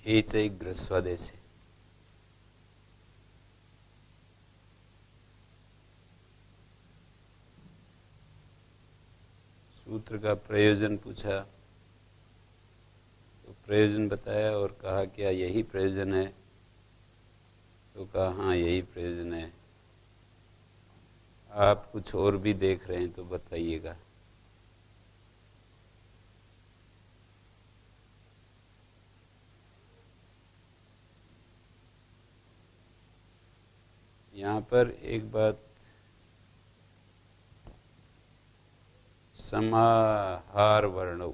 एचैग्रस्वदेशे। सूत्र का प्रयोजन पूछा तो प्रयोजन बताया और कहा क्या यही प्रयोजन है, तो कहा हाँ यही प्रयोजन है। आप कुछ और भी देख रहे हैं तो बताइएगा। यहाँ पर एक बात, समाहार वर्णौ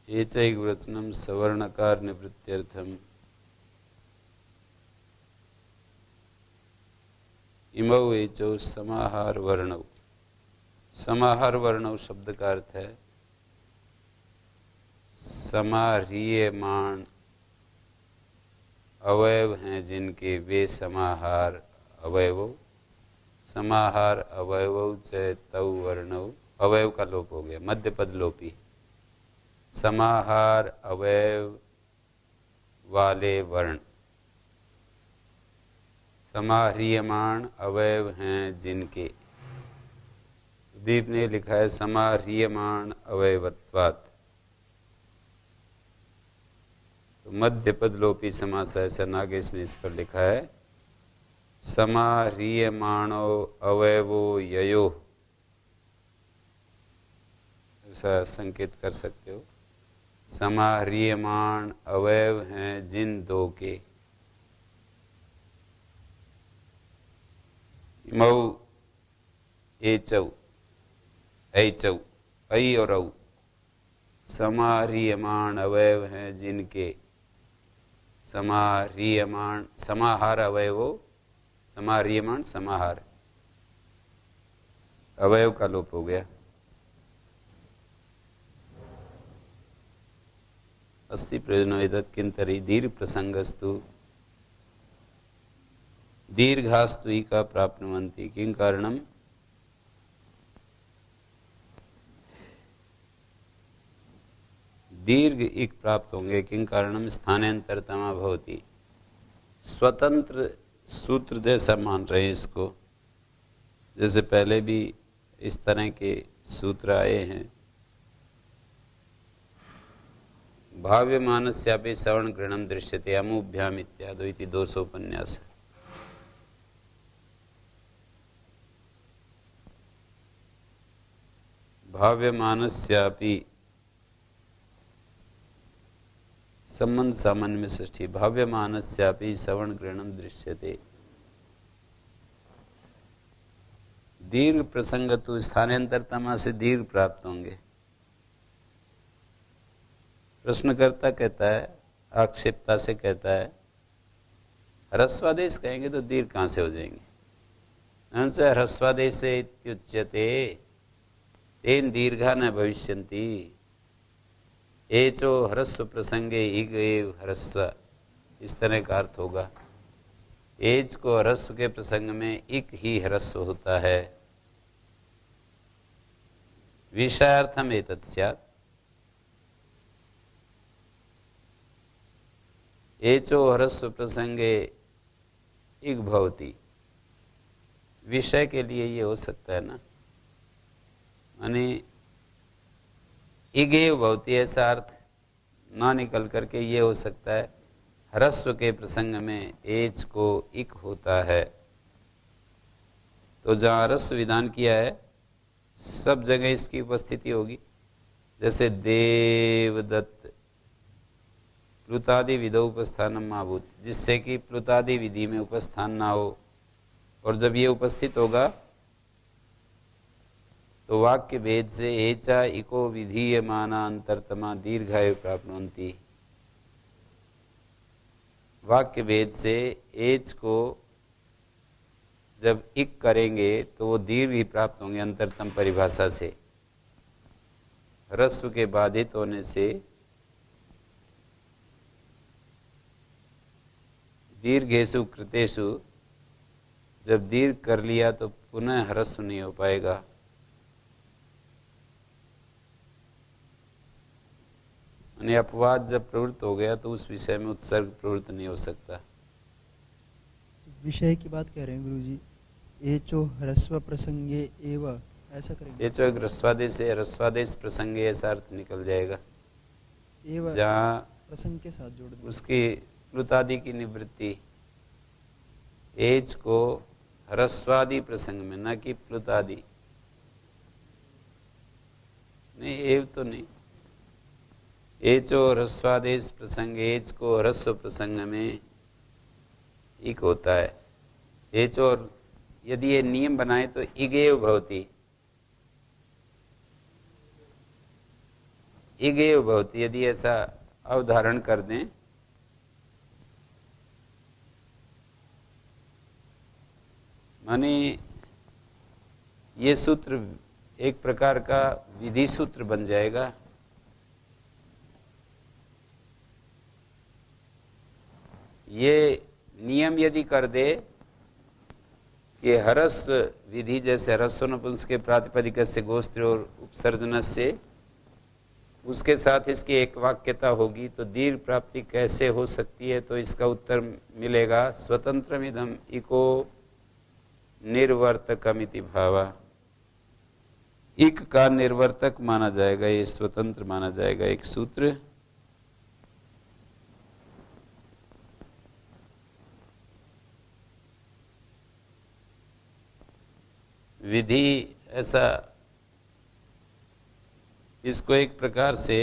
एचैकवचनं सवर्णकार निवृत्त्यर्थम इमौ एचौ समाहार वर्णौ। समाहार वर्णौ शब्द का अर्थ है समाह्रियमाण अवयव हैं जिनके वे समाहार अवयवों। समाहार अवयवौ च तौ वर्णौ, अवयव का लोप हो गया, मध्य पद लोपी। समाहार अवयव वाले वर्ण, समाह्रियमाण अवयव हैं जिनके। दीप ने लिखा है समाह्रियमाण अवयवत्वात्, तो मध्य पद लोपी समास है। ऐसा नागेश ने इस पर लिखा है समाह्रियमाणो अवयवो ययो, ऐसा संकेत कर सकते हो। समाह्रियमाण अवयव हैं जिन दो के। इमौ एचौ, ऐचौ, ऐ और औ समाह्रियमाण अवयव हैं जिनके। समाह्रियमाण समाहार अवयवो, समाह्रियमाण समाहार, अवयव का लोप हो गया। अस्ति प्रयोजनो एतत् किंतरि दीर्घ प्रसंगस्तु दीर्घास्तु का प्राप्नुवन्ति किं कारणम। दीर्घ इक प्राप्त होंगे किं कारणम स्थानांतरतमा भवति। स्वतंत्र सूत्र जैसा मान रहे हैं इसको, जैसे पहले भी इस तरह के सूत्र आए हैं। भाव्यमानस्यापि श्रवण गृहणम दृश्यते अमुभ्याम इत्यादि इति 200 उपन्यास। भाव्यमानस्यापि संबंध सामान्य में षष्ठी, भाव्यमानस्यापि श्रवण गृहणम दृश्यते। दीर्घ प्रसंग तो स्थानांतरतमा से दीर्घ प्राप्त होंगे। प्रश्नकर्ता कहता है, आक्षेपता से कहता है ह्रस्वादेश कहेंगे तो दीर्घ कहां से हो जाएंगे। उनसे ह्रस्वादेश इत्युच्यते तेन दीर्घा न भविष्यन्ति। एचो ह्रस्व प्रसंगे इग एव ह्रस्व, इस तरह का अर्थ होगा। एच को ह्रस्व के प्रसंग में इक ही ह्रस्व होता है। विषयार्थम एतत् स्यात्। एचो ह्रस्व प्रसंगे इग भवति, विषय के लिए ये हो सकता है ना, माने इगेव भवति ऐसा अर्थ ना निकल करके ये हो सकता है ह्रस्व के प्रसंग में एच को इक होता है। तो जहाँ ह्रस्व विधान किया है सब जगह इसकी उपस्थिति होगी। जैसे देवदत्त प्लुतादि विधौ उपस्थानम आभूत, जिससे कि प्लुतादि विधि में उपस्थान ना हो, और जब ये उपस्थित होगा तो वाक्य भेद से एचा इको विधीयमाना अंतरतमा दीर्घायु प्राप्नुवन्ति। वाक्य भेद से एच को जब इक करेंगे तो वो दीर्घ ही प्राप्त होंगे अंतरतम परिभाषा से। ह्रस्व के बाधित होने से दीर्घेषु कृतेषु जब दीर्घ कर लिया तो पुनः ह्रस्व नहीं हो पाएगा। यानी अपवाद जब प्रवृत्त हो गया तो उस विषय में उत्सर्ग प्रवृत्त नहीं हो सकता। विषय की बात कह रहे हैं गुरुजी, एचो ह्रस्व प्रसंगे एव, ऐसा करेंगे? एचो एक ह्रस्वादेश है, ह्रस्वादेश प्रसंगे ऐसा अर्थ निकल जाएगा एव जहाँ प्रसंग के साथ जोड़ दें। उसकी प्लुतादि की निवृत्ति एच को ह्रस्वादि प्रसंग में, न कि प्लुतादि। नहीं, एव तो नहीं, एचो ह्रस्वादेश प्रसंग, एच को ह्रस्व प्रसंग में इक होता है। एच, और यदि ये नियम बनाए तो इगेव भवति, इगेव भवति, यदि ऐसा अवधारण कर दें माने ये सूत्र एक प्रकार का विधि सूत्र बन जाएगा। ये नियम यदि कर दे कि हरस विधि, जैसे हरस्व नपुंस के प्रातिपदिक से गोस्त्र और उपसर्जन से, उसके साथ इसकी एक वाक्यता होगी, तो दीर्घ प्राप्ति कैसे हो सकती है? तो इसका उत्तर मिलेगा स्वतंत्रमिदं इको निर्वर्तकमिति भावा। इक का निर्वर्तक माना जाएगा, ये स्वतंत्र माना जाएगा एक सूत्र। विधि ऐसा, इसको एक प्रकार से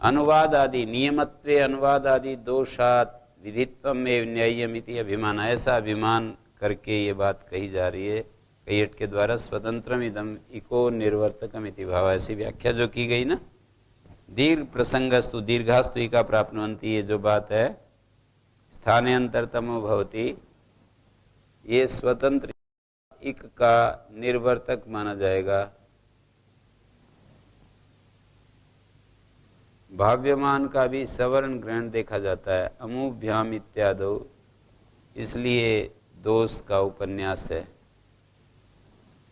अनुवाद आदि, नियमत्वे अनुवाद आदि दोषात विधित्वम एवं न्याय्यमिति अभिमान, ऐसा अभिमान करके ये बात कही जा रही है कैयट के द्वारा। स्वतंत्रम इदम इको निर्वर्तकम इति भाव, ऐसी व्याख्या जो की गई ना, दीर्घ प्रसंगस्तु दीर्घास्तु इका प्राप्नुवन्ति, ये जो बात है स्थानांतरतमो भवति, ये स्वतंत्र इक का निर्वर्तक माना जाएगा। भाव्यमान का भी सवर्ण ग्रहण देखा जाता है, अमुभ्याम इत्यादो, इसलिए दोष का उपन्यास है।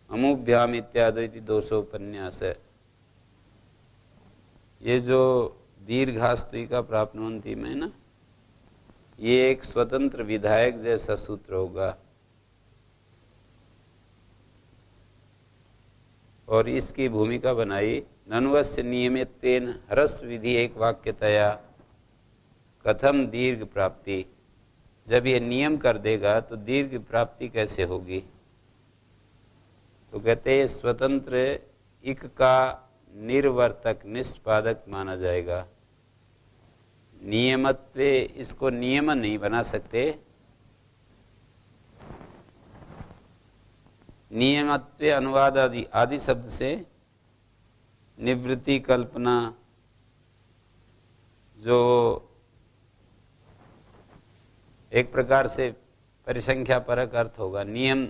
अमुभ्याम इत्यादो इति दोषोपन्यास है। ये जो दीर्घास्तु का प्राप्नुवन्ति में ना, ये एक स्वतंत्र विधायक जैसा सूत्र होगा, और इसकी भूमिका बनाई ननुवस्य नियमित्वेन ह्रस्व विधि एक वाक्यतया कथम दीर्घ प्राप्ति। जब ये नियम कर देगा तो दीर्घ प्राप्ति कैसे होगी? तो कहते हैं स्वतंत्र इक का निर्वर्तक, निष्पादक माना जाएगा। नियमत्वे, इसको नियम नहीं बना सकते, नियमत्वे अनुवाद आदि, आदि शब्द से निवृत्ति कल्पना, जो एक प्रकार से परिसंख्या परक अर्थ होगा। नियम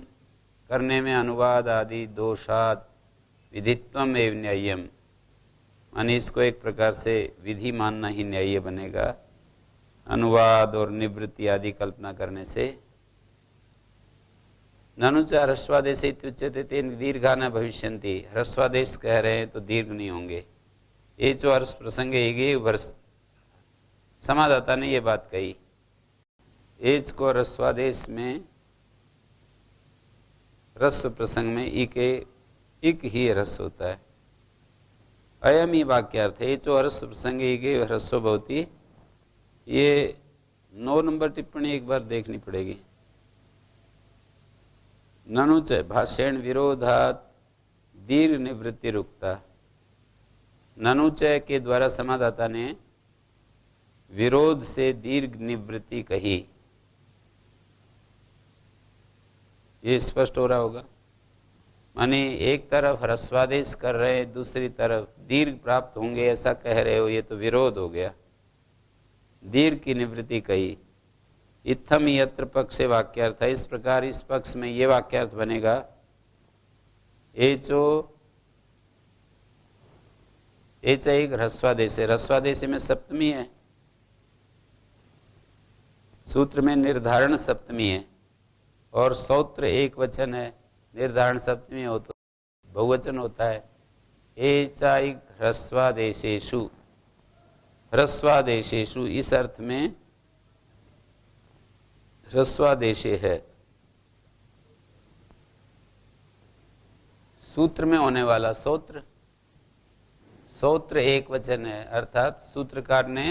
करने में अनुवाद आदि दोषात विधित्वम एवं न्याय्यम, माने इसको एक प्रकार से विधि मानना ही न्याय्य बनेगा, अनुवाद और निवृत्ति आदि कल्पना करने से। ननु च ह्रस्वादेश इत्युच्यते तेन दीर्घा न भविष्यन्ति, ह्रस्वादेश कह रहे हैं तो दीर्घ नहीं होंगे। ये जो हर्ष प्रसंगे वर्ष समादाता ने ये बात कही, एज को ह्रस्वादेश में ह्रस्व प्रसंग में इक ही ह्रस्व होता है। अयम ही वाक्यार्थ है, जो ह्रस्व प्रसंगे इके ह्रस्व भवति। ये 9 नंबर टिप्पणी एक बार देखनी पड़ेगी। ननु च भाष्येण विरोधात दीर्घ निवृत्ति रुकता। ननु च के द्वारा समादाता ने विरोध से दीर्घ निवृत्ति कही। ये स्पष्ट हो रहा होगा, माने एक तरफ ह्रस्वादेश कर रहे हैं, दूसरी तरफ दीर्घ प्राप्त होंगे ऐसा कह रहे हो, ये तो विरोध हो गया। दीर्घ की निवृत्ति कही। इत्थम यत्र पक्ष वाक्यार्थ है, इस प्रकार इस पक्ष में ये वाक्यार्थ बनेगा, एचो एक ह्रस्वादेश है, ह्रस्वादेश में सप्तमी है, सूत्र में निर्धारण सप्तमी है, और सौत्र एक वचन है, निर्धारण सप्तमी हो तो बहुवचन होता है। एचाई ह्रस्वादेशेषु, ह्रस्वादेशेषु इस अर्थ में ह्रस्वादेशे है। सूत्र में होने वाला सोत्र, सोत्र एक वचन है, अर्थात सूत्रकार ने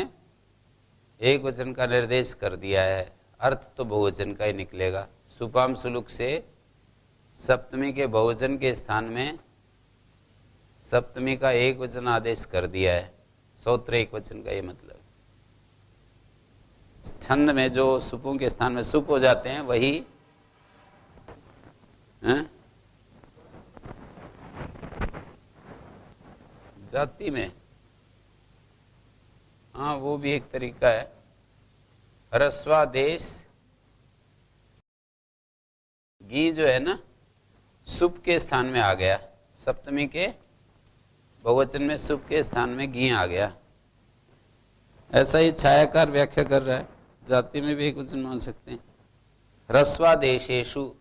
एक वचन का निर्देश कर दिया है, अर्थ तो बहुवचन का ही निकलेगा। सुपाम सुलुक से सप्तमी के बहुवचन के स्थान में सप्तमी का एक वचन आदेश कर दिया है, सोत्र एक वचन का ये मतलब। छंद में जो सुपों के स्थान में सुप हो जाते हैं वही जाति में, हाँ वो भी एक तरीका है। ह्रस्वादेश गी जो है ना, सुप के स्थान में आ गया, सप्तमी के बहुवचन में सुप के स्थान में गी आ गया। ऐसा ही छायाकार व्याख्या कर रहा है, जाति में भी एक वचन मान सकते हैं। ह्रस्वादेशेषु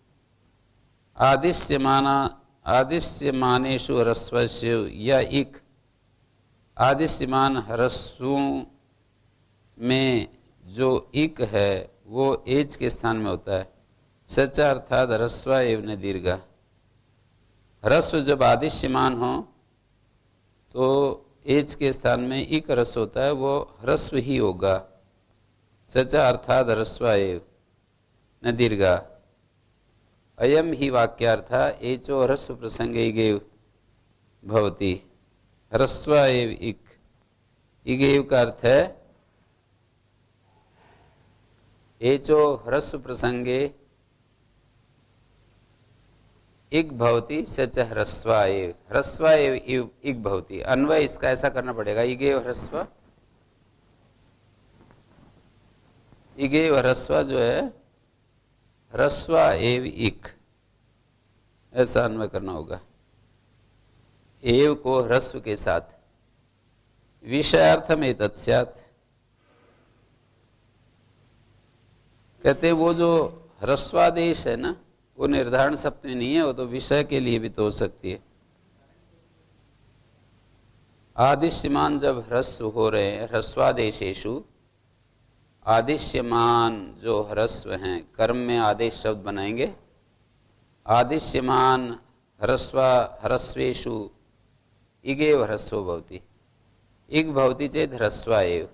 आदिश्यमानेषु ह्रस्वस्यु या इक, आदिश्यमान ह्रस्वों में जो इक है वो एज के स्थान में होता है। सचा अर्थात ह्रस्व एवं दीर्घ। ह्रस्व जब आदिश्यमान हो तो एज के स्थान में इक ह्रस्व होता है, वो ह्रस्व ही होगा। सचा अर्थात ह्रस्व एव न दीर्घ। अयम ही वाक्यार्थ एचो ह्रस्व प्रसंगे इगेव भवति। ह्रस्व एव इक, इगेव का अर्थ है एचो ह्रस्व प्रसंगे इक भवति सच ह्रस्व एव, ह्रस्व एव इक भवति। अन्वय इसका ऐसा करना पड़ेगा, इगेव ह्रस्व, इगेव ह्रस्व जो है ह्रस्व एव इक, ऐसा अन्वय करना होगा एव को ह्रस्व के साथ। विषयार्थ में तत्स्यात्, कहते वो जो ह्रस्वादेश है ना वो निर्धारण सप्तमी नहीं है, वो तो विषय के लिए भी तो हो सकती है। आदिश्यमान जब ह्रस्व हो रहे हैं, ह्रस्वादेशेषु, आदिश्यमान जो ह्रस्व हैं, कर्म में आदेश शब्द बनाएंगे। आदिश्यमान ह्रस्वेषु इगेव ह्रस्वो भवति, इग भवति चेत ह्रस्व एव,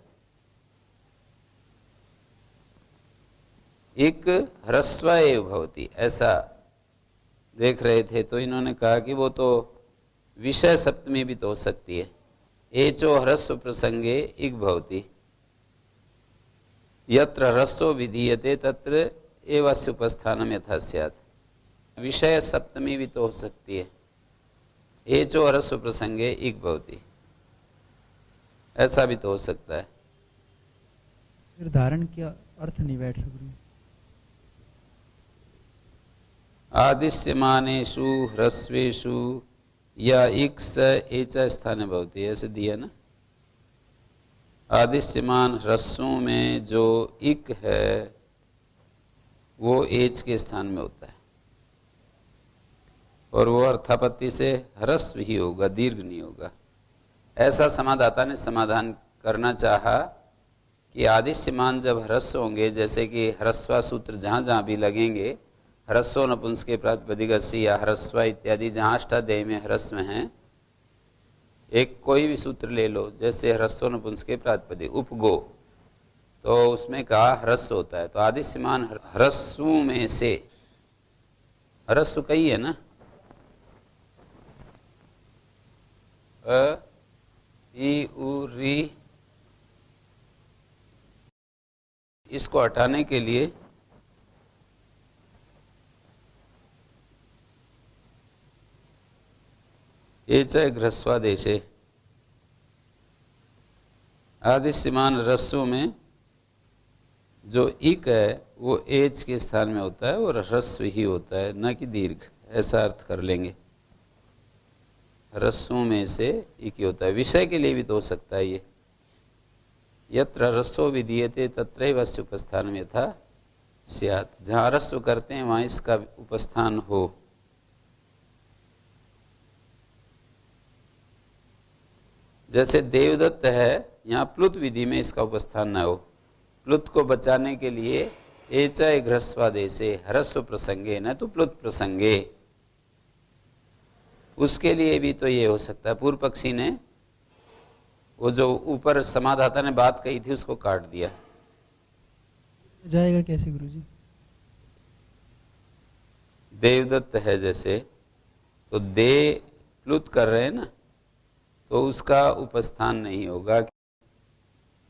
इक ह्रस्व एव भवति, ऐसा देख रहे थे। तो इन्होंने कहा कि वो तो विषय सप्तमी भी तो हो सकती है। एचो ह्रस्व प्रसंगे इक भवति, यत्र ह्रस्वो विधीयते तत्र एवस्य उपस्थानम यथा स्यात्। विषय सप्तमी भी तो हो सकती है, एचो ह्रस्व प्रसंगे इक भवति, ऐसा भी तो हो सकता है। निर्धारण क्या अर्थ नहीं बैठ रही। आदिश्यमानेषु ह्रस्वेषु या इक स एचा स्थाने भवति, ऐसे दिया ना। आदिश्यमान ह्रस्वों में जो इक है वो एच के स्थान में होता है, और वो अर्थापत्ति से ह्रस्व ही होगा, दीर्घ नहीं होगा। ऐसा समादाता ने समाधान करना चाहा कि आदिश्यमान जब ह्रस्व होंगे, जैसे कि ह्रस्वा सूत्र जहाँ जहाँ भी लगेंगे, ह्रस्व नपुंसके प्रातिपदिक अस्सी या ह्रस्व इत्यादि जहाँ अष्टाध्यायी में ह्रस्व हैं, एक कोई भी सूत्र ले लो, जैसे ह्रस्व नपुंसके प्रातिपदिक उपगो, तो उसमें कहा ह्रस्व होता है। तो आदिश्यमान ह्रस्वों में से, ह्रस्व कई है ना, अ ई उ री, इसको हटाने के लिए एच ह्रस्वादेश है। आदिश्यमान ह्रस्वों में जो इक है वो एच के स्थान में होता है और ह्रस्व ही होता है, न कि दीर्घ, ऐसा अर्थ कर लेंगे। ह्रस्वों में से इक ही होता है। विषय के लिए भी तो हो सकता है ये, यत्र ह्रस्वो विधीयते तत्रैवस्य उपस्थानम यथा स्यात्, जहाँ ह्रस्व करते हैं वहाँ इसका उपस्थान हो। जैसे देवदत्त है, यहाँ प्लुत विधि में इसका उपस्थान न हो। प्लुत को बचाने के लिए एचय घ्रस्वादेशे ह्रस्व प्रसंगे न तो प्लुत प्रसंगे, उसके लिए भी तो ये हो सकता है। पूर्व पक्षी ने वो जो ऊपर समाधाता ने बात कही थी उसको काट दिया। जाएगा कैसे गुरुजी? देवदत्त है जैसे, तो दे प्लुत कर रहे हैं ना, तो उसका उपस्थान नहीं होगा।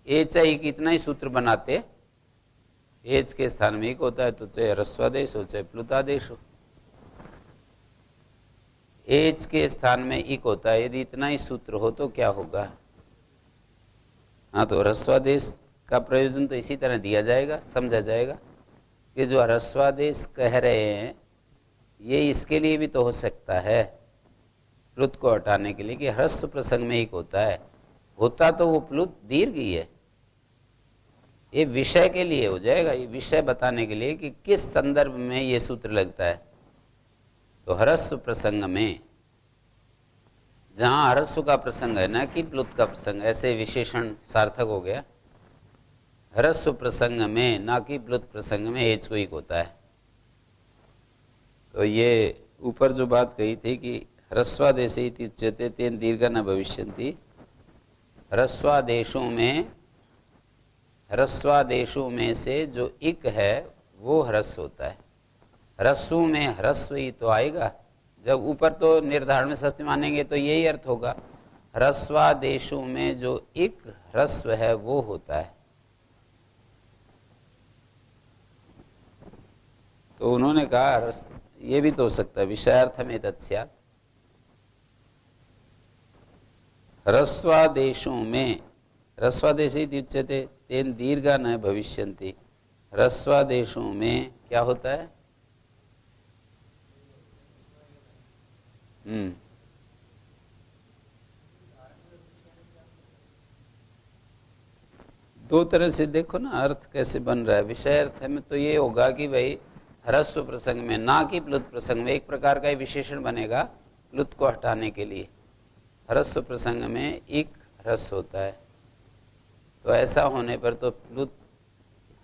एच आई कितना ही सूत्र बनाते, एच के स्थान में एक होता है, तो चाहे ह्रस्वादेश हो चाहे प्लुतादेश हो, एच के स्थान में इक होता है। यदि इतना ही सूत्र हो तो क्या होगा? हाँ, तो ह्रस्वादेश का प्रयोजन तो इसी तरह दिया जाएगा, समझा जाएगा कि जो ह्रस्वादेश कह रहे हैं ये इसके लिए भी तो हो सकता है, प्लुत को हटाने के लिए, कि ह्रस्व प्रसंग में एक होता है। होता तो वो प्लुत दीर्घ ही है। ये विषय के लिए हो जाएगा, ये विषय बताने के लिए कि किस संदर्भ में ये सूत्र लगता है। तो ह्रस्व प्रसंग में, जहां ह्रस्व का प्रसंग है ना कि प्लुत का प्रसंग, ऐसे विशेषण सार्थक हो गया। ह्रस्व प्रसंग में ना कि प्लुत प्रसंग में एच को एक होता है। तो ये ऊपर जो बात कही थी कि ह्रस्वादेशे इति उच्यते तेन दीर्घ न भविष्यन्ति, ह्रस्वादेशों में से जो इक है वो ह्रस्व होता है। ह्रस्व में ह्रस्व ही तो आएगा। जब ऊपर तो निर्धारण में षष्ठी मानेंगे तो यही अर्थ होगा, ह्रस्वादेशों में जो इक ह्रस्व है वो होता है। तो उन्होंने कहा ये भी तो हो सकता है, विषयार्थ में तत्स्यात्, ह्रस्वादेशों में, ह्रस्वादेश उच्यते तेन दीर्घा न भविष्यन्ति, ह्रस्वादेशों में क्या होता है? दो तरह से देखो ना अर्थ कैसे बन रहा है। विषय अर्थ में तो ये होगा कि भाई ह्रस्व प्रसंग में ना कि प्लुत प्रसंग में, एक प्रकार का विशेषण बनेगा प्लुत को हटाने के लिए। ह्रस्व प्रसंग में एक ह्रस्व होता है, तो ऐसा होने पर तो प्लुत,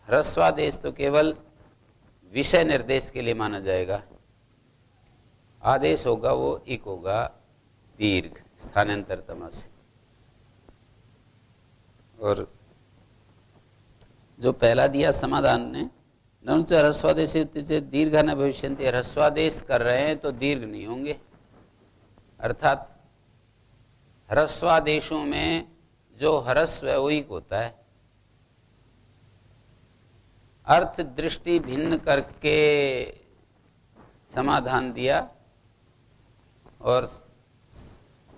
ह्रस्वादेश तो केवल विषय निर्देश के लिए माना जाएगा। आदेश होगा वो इक होगा दीर्घ स्थानांतरतमा से। और जो पहला दिया समाधान ने, ननुच ह्रस्वादेश दीर्घ न भविष्यन्ति, ह्रस्वादेश कर रहे हैं तो दीर्घ नहीं होंगे। अर्थात ह्रस्वादेशों में जो ह्रस्व है वो एक होता है। अर्थ दृष्टि भिन्न करके समाधान दिया, और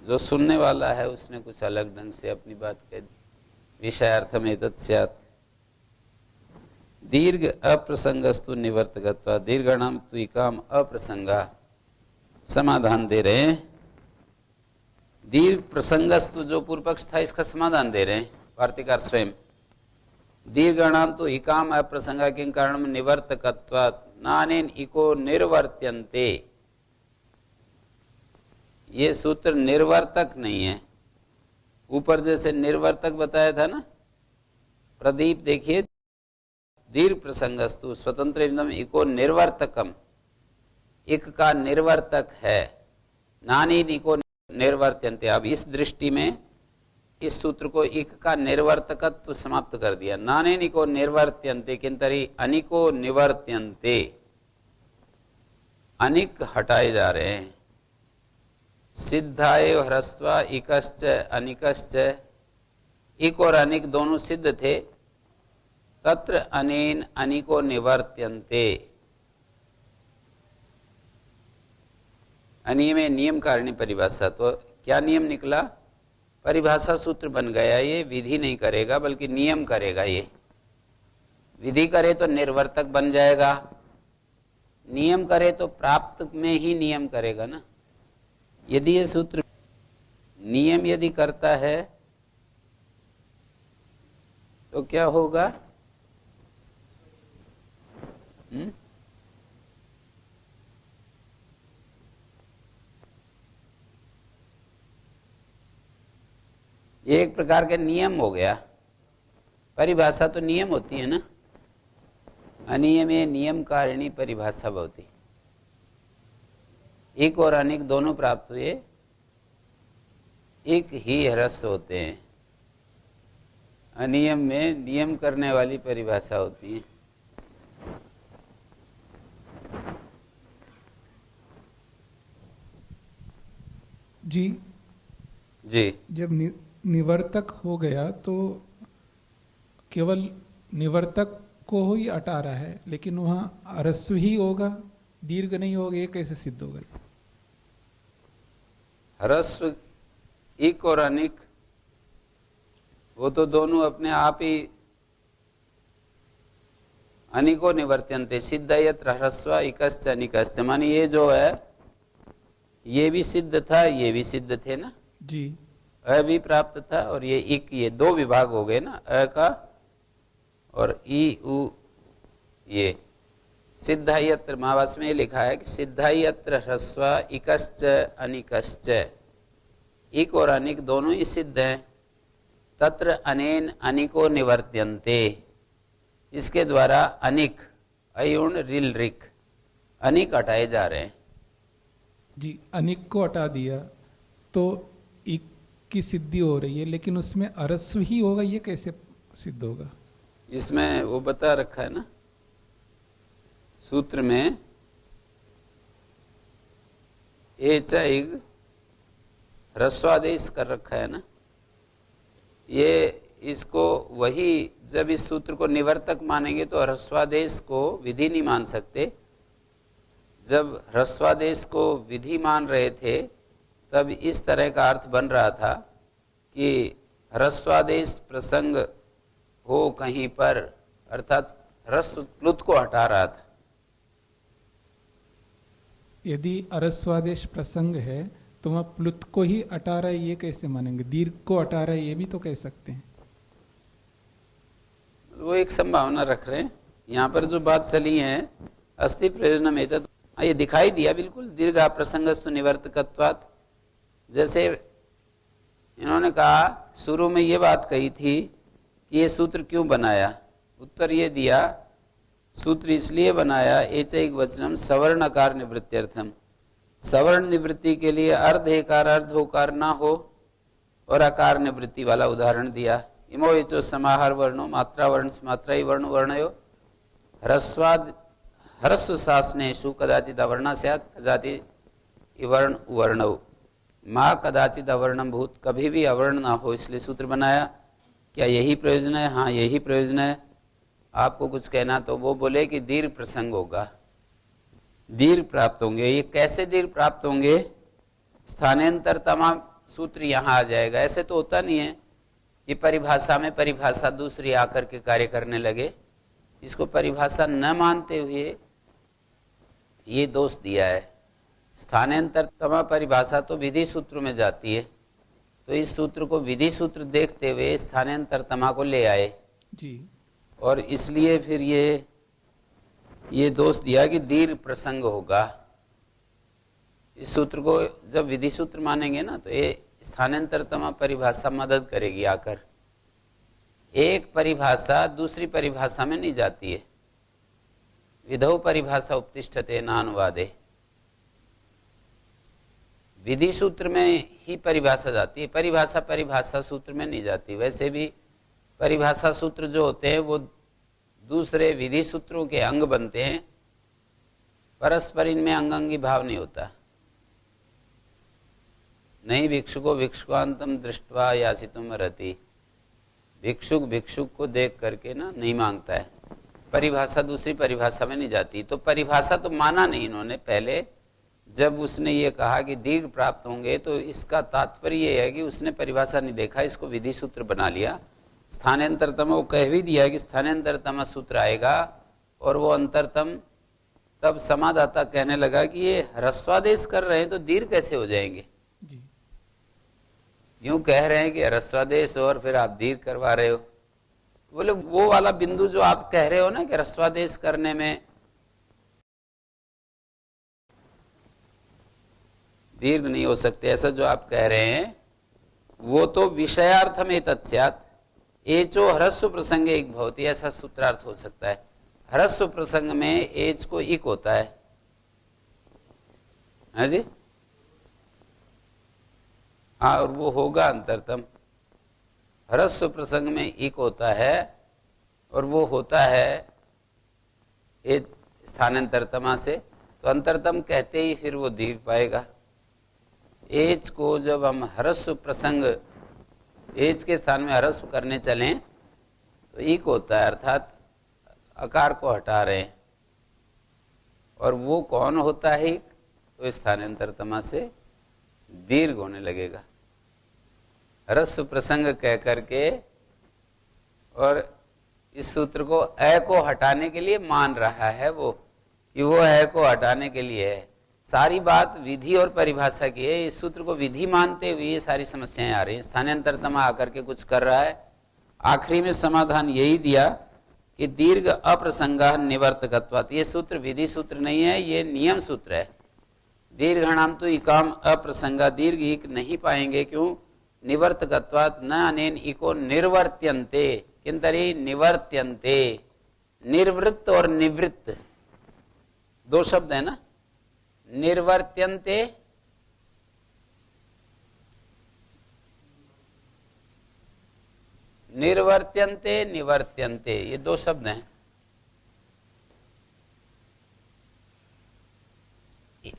जो सुनने वाला है उसने कुछ अलग ढंग से अपनी बात कह दी। विषयार्थ में तत्स्यात् दीर्घ अप्रसंगस्तु निवर्तकत्वा, दीर्घाणाम त्विकाम अप्रसंगा, समाधान दे रहे हैं। दीर्घ प्रसंगस्तु जो पूर्व पक्ष था इसका समाधान दे रहे हैं वार्तिकार स्वयं। दीर्घाणाम तो इकाम अप्रसंगा किं कारणम निवर्तकत्वात् नानेन इको निर्वर्त्यन्ते, ये सूत्र निर्वर्तक नहीं है। ऊपर जैसे निर्वर्तक बताया था ना, प्रदीप देखिए, दीर्घ प्रसंगस्तु स्वतंत्र एकदम इको निर्वर्तकम, इक का निर्वर्तक है, नानी इको निर्वर्त्यन्ते। अब इस दृष्टि में इस सूत्र को इक का निर्वर्तकत्व समाप्त कर दिया। नाने निको निर्वर्त्यन्ते किंतरी अनिको निवर्त्यन्ते, अनिक हटाए जा रहे हैं। सिद्धाय ह्रस्वा इकश्च अनिकश्च, इक और अनिक दोनों सिद्ध थे। तत्र अनेन अनिको निवर्त्यन्ते, अनियमे नियम कारिणी परिभाषा, तो क्या नियम निकला? परिभाषा सूत्र बन गया। ये विधि नहीं करेगा बल्कि नियम करेगा। ये विधि करे तो निर्वर्तक बन जाएगा, नियम करे तो प्राप्त में ही नियम करेगा ना। यदि ये सूत्र नियम यदि करता है तो क्या होगा? एक प्रकार का नियम हो गया। परिभाषा तो नियम होती है ना, अनियमे नियम कारिणी परिभाषा भवती। एक और अनेक दोनों प्राप्त हुए, एक ही ह्रस्व होते हैं। अनियम में नियम करने वाली परिभाषा होती है। जी जी, जब निवर्तक हो गया तो केवल निवर्तक को ही हटा रहा है, लेकिन वहां ह्रस्व ही होगा, दीर्घ नहीं होगा, ये कैसे सिद्ध होगा? ह्रस्व एक और अनेक वो तो दोनों अपने आप ही अनिको निवर्त्यन्ते सिद्ध यत्र ह्रस्व इकश्च अनिकश्च। माने ये जो है ये भी सिद्ध था, ये भी सिद्ध थे ना जी। अ भी प्राप्त था और ये एक, ये दो विभाग हो गए ना, अ का और ई उ। ये सिद्ध यत्र महावास में लिखा है कि सिद्ध यत्र ह्रस्व इकश्च अनिकश्च, एक और अनिक दोनों ही सिद्ध हैं। तत्र अनेन अनिको निवर्त्यन्ते, इसके द्वारा अनिक अयुण रिल रिक अनिक हटाए जा रहे हैं। जी, अनिक को हटा दिया तो एक की सिद्धि हो रही है, लेकिन उसमें अरस्व ही होगा, ये कैसे सिद्ध होगा? इसमें वो बता रखा है ना सूत्र में, एचैग ह्रस्वादेश कर रखा है ना। ये इसको वही जब इस सूत्र को निवर्तक मानेंगे तो ह्रस्वादेश को विधि नहीं मान सकते। जब ह्रस्वादेश को विधि मान रहे थे तब इस तरह का अर्थ बन रहा था कि ह्रस्वादेश प्रसंग हो कहीं पर, अर्थात ह्रस्व प्लुत को हटा रहा था। यदि अरस्वादेश प्रसंग है तो वह प्लुत को ही हटा रहा है, ये कैसे मानेंगे? दीर्घ को हटा रहा है, ये भी तो कह सकते हैं। वो एक संभावना रख रहे हैं। यहाँ पर जो बात चली है अस्ति प्रयोजन में, ये दिखाई दिया बिल्कुल दीर्घा प्रसंगस्तु निवर्तकत्वात्। जैसे इन्होंने कहा शुरू में ये बात कही थी कि ये सूत्र क्यों बनाया, उत्तर ये दिया सूत्र इसलिए बनाया एचैक वचनम सवर्णकार निवृत्त्यर्थम, सवर्ण निवृत्ति के लिए अर्ध एकार अर्ध होकार ना हो और आकार निवृत्ति वाला उदाहरण दिया। इमो एचो समाहार वर्णो मात्रा वर्ण मात्रा ही वर्ण वर्णयो ह्रस्वाद ह्रस्व शासनेषु कदाचित अवर्ण स्यात् कदाचित वर्ण उवर्णौ माँ कदाचित अवर्णम भूत, कभी भी अवर्ण ना हो, इसलिए सूत्र बनाया। क्या यही प्रयोजन है? हाँ यही प्रयोजन है। आपको कुछ कहना तो वो बोले कि दीर्घ प्रसंग होगा, दीर्घ प्राप्त होंगे। ये कैसे दीर्घ प्राप्त होंगे? स्थानांतर तमाम सूत्र यहाँ आ जाएगा। ऐसे तो होता नहीं है कि परिभाषा में परिभाषा दूसरी आकर के कार्य करने लगे। इसको परिभाषा न मानते हुए ये दोष दिया है। स्थानांतर तमा परिभाषा तो विधि सूत्र में जाती है, तो इस सूत्र को विधि सूत्र देखते हुए स्थानांतर तमा को ले आए जी। और इसलिए फिर ये दोष दिया कि दीर्घ प्रसंग होगा। इस सूत्र को जब विधि सूत्र मानेंगे ना तो ये स्थानांतर तमा परिभाषा मदद करेगी आकर। एक परिभाषा दूसरी परिभाषा में नहीं जाती है। विधौ परिभाषा उपतिष्ठते नानुवादे, विधि सूत्र में ही परिभाषा जाती है, परिभाषा परिभाषा सूत्र में नहीं जाती। वैसे भी परिभाषा सूत्र जो होते हैं वो दूसरे विधि सूत्रों के अंग बनते हैं, परस्पर इनमें अंगांगी भाव नहीं होता। नहीं भिक्षुको भिक्षुकांतम दृष्टवा यासितुम रति, भिक्षुक भिक्षुक को देख करके ना नहीं मांगता है। परिभाषा दूसरी परिभाषा में नहीं जाती। तो परिभाषा तो माना नहीं इन्होंने पहले। जब उसने ये कहा कि दीर्घ प्राप्त होंगे तो इसका तात्पर्य ये है कि उसने परिभाषा नहीं देखा, इसको विधि सूत्र बना लिया। स्थानांतरतम वो कह भी दिया कि स्थानांतरतम सूत्र आएगा, और वो अंतरतम तब समादाता कहने लगा कि ये ह्रस्वादेश कर रहे हैं तो दीर्घ कैसे हो जाएंगे? जी। यूं कह रहे हैं कि ह्रस्वादेश और फिर आप दीर्घ करवा रहे हो। बोले वो वाला बिंदु जो आप कह रहे हो ना कि ह्रस्वादेश करने में दीर्घ नहीं हो सकते, ऐसा जो आप कह रहे हैं वो तो विषयार्थ में तत्स्यात् एचो ह्रस्व प्रसंग एक भवती, ऐसा सूत्रार्थ हो सकता है। ह्रस्व प्रसंग में एच को इक होता है जी, हाँ, और वो होगा अंतरतम। ह्रस्व प्रसंग में इक होता है और वो होता है एच स्थानांतरतमा से, तो अंतरतम कहते ही फिर वो दीर्घ पाएगा। एच को जब हम ह्रस्व प्रसंग एच के स्थान में ह्रस्व करने चलें तो इक होता है, अर्थात अकार को हटा रहे हैं। और वो कौन होता है इक? तो स्थानांतरतमा से दीर्घ होने लगेगा। ह्रस्व प्रसंग कह करके और इस सूत्र को अ को हटाने के लिए मान रहा है वो, कि वो अ को हटाने के लिए है। सारी बात विधि और परिभाषा की है। इस सूत्र को विधि मानते हुए ये सारी समस्याएं आ रही हैं। स्थानांतरतमा आकर के कुछ कर रहा है। आखिरी में समाधान यही दिया कि दीर्घ अप्रसंगा निवर्तकत्वात्। ये सूत्र विधि सूत्र नहीं है, ये नियम सूत्र है। दीर्घणाम तो इकाम अप्रसंगा, दीर्घ इक नहीं पाएंगे। क्यों? निवर्तकत्वात् न अनेन इको निर्वर्त्यन्ते, किंतरी निवर्त्यन्ते। निर्वृत्त और निवृत्त दो शब्द है ना, निर्वर्त्यन्ते निर्वर्त्यन्ते निवर्त्यन्ते, ये दो शब्द हैं।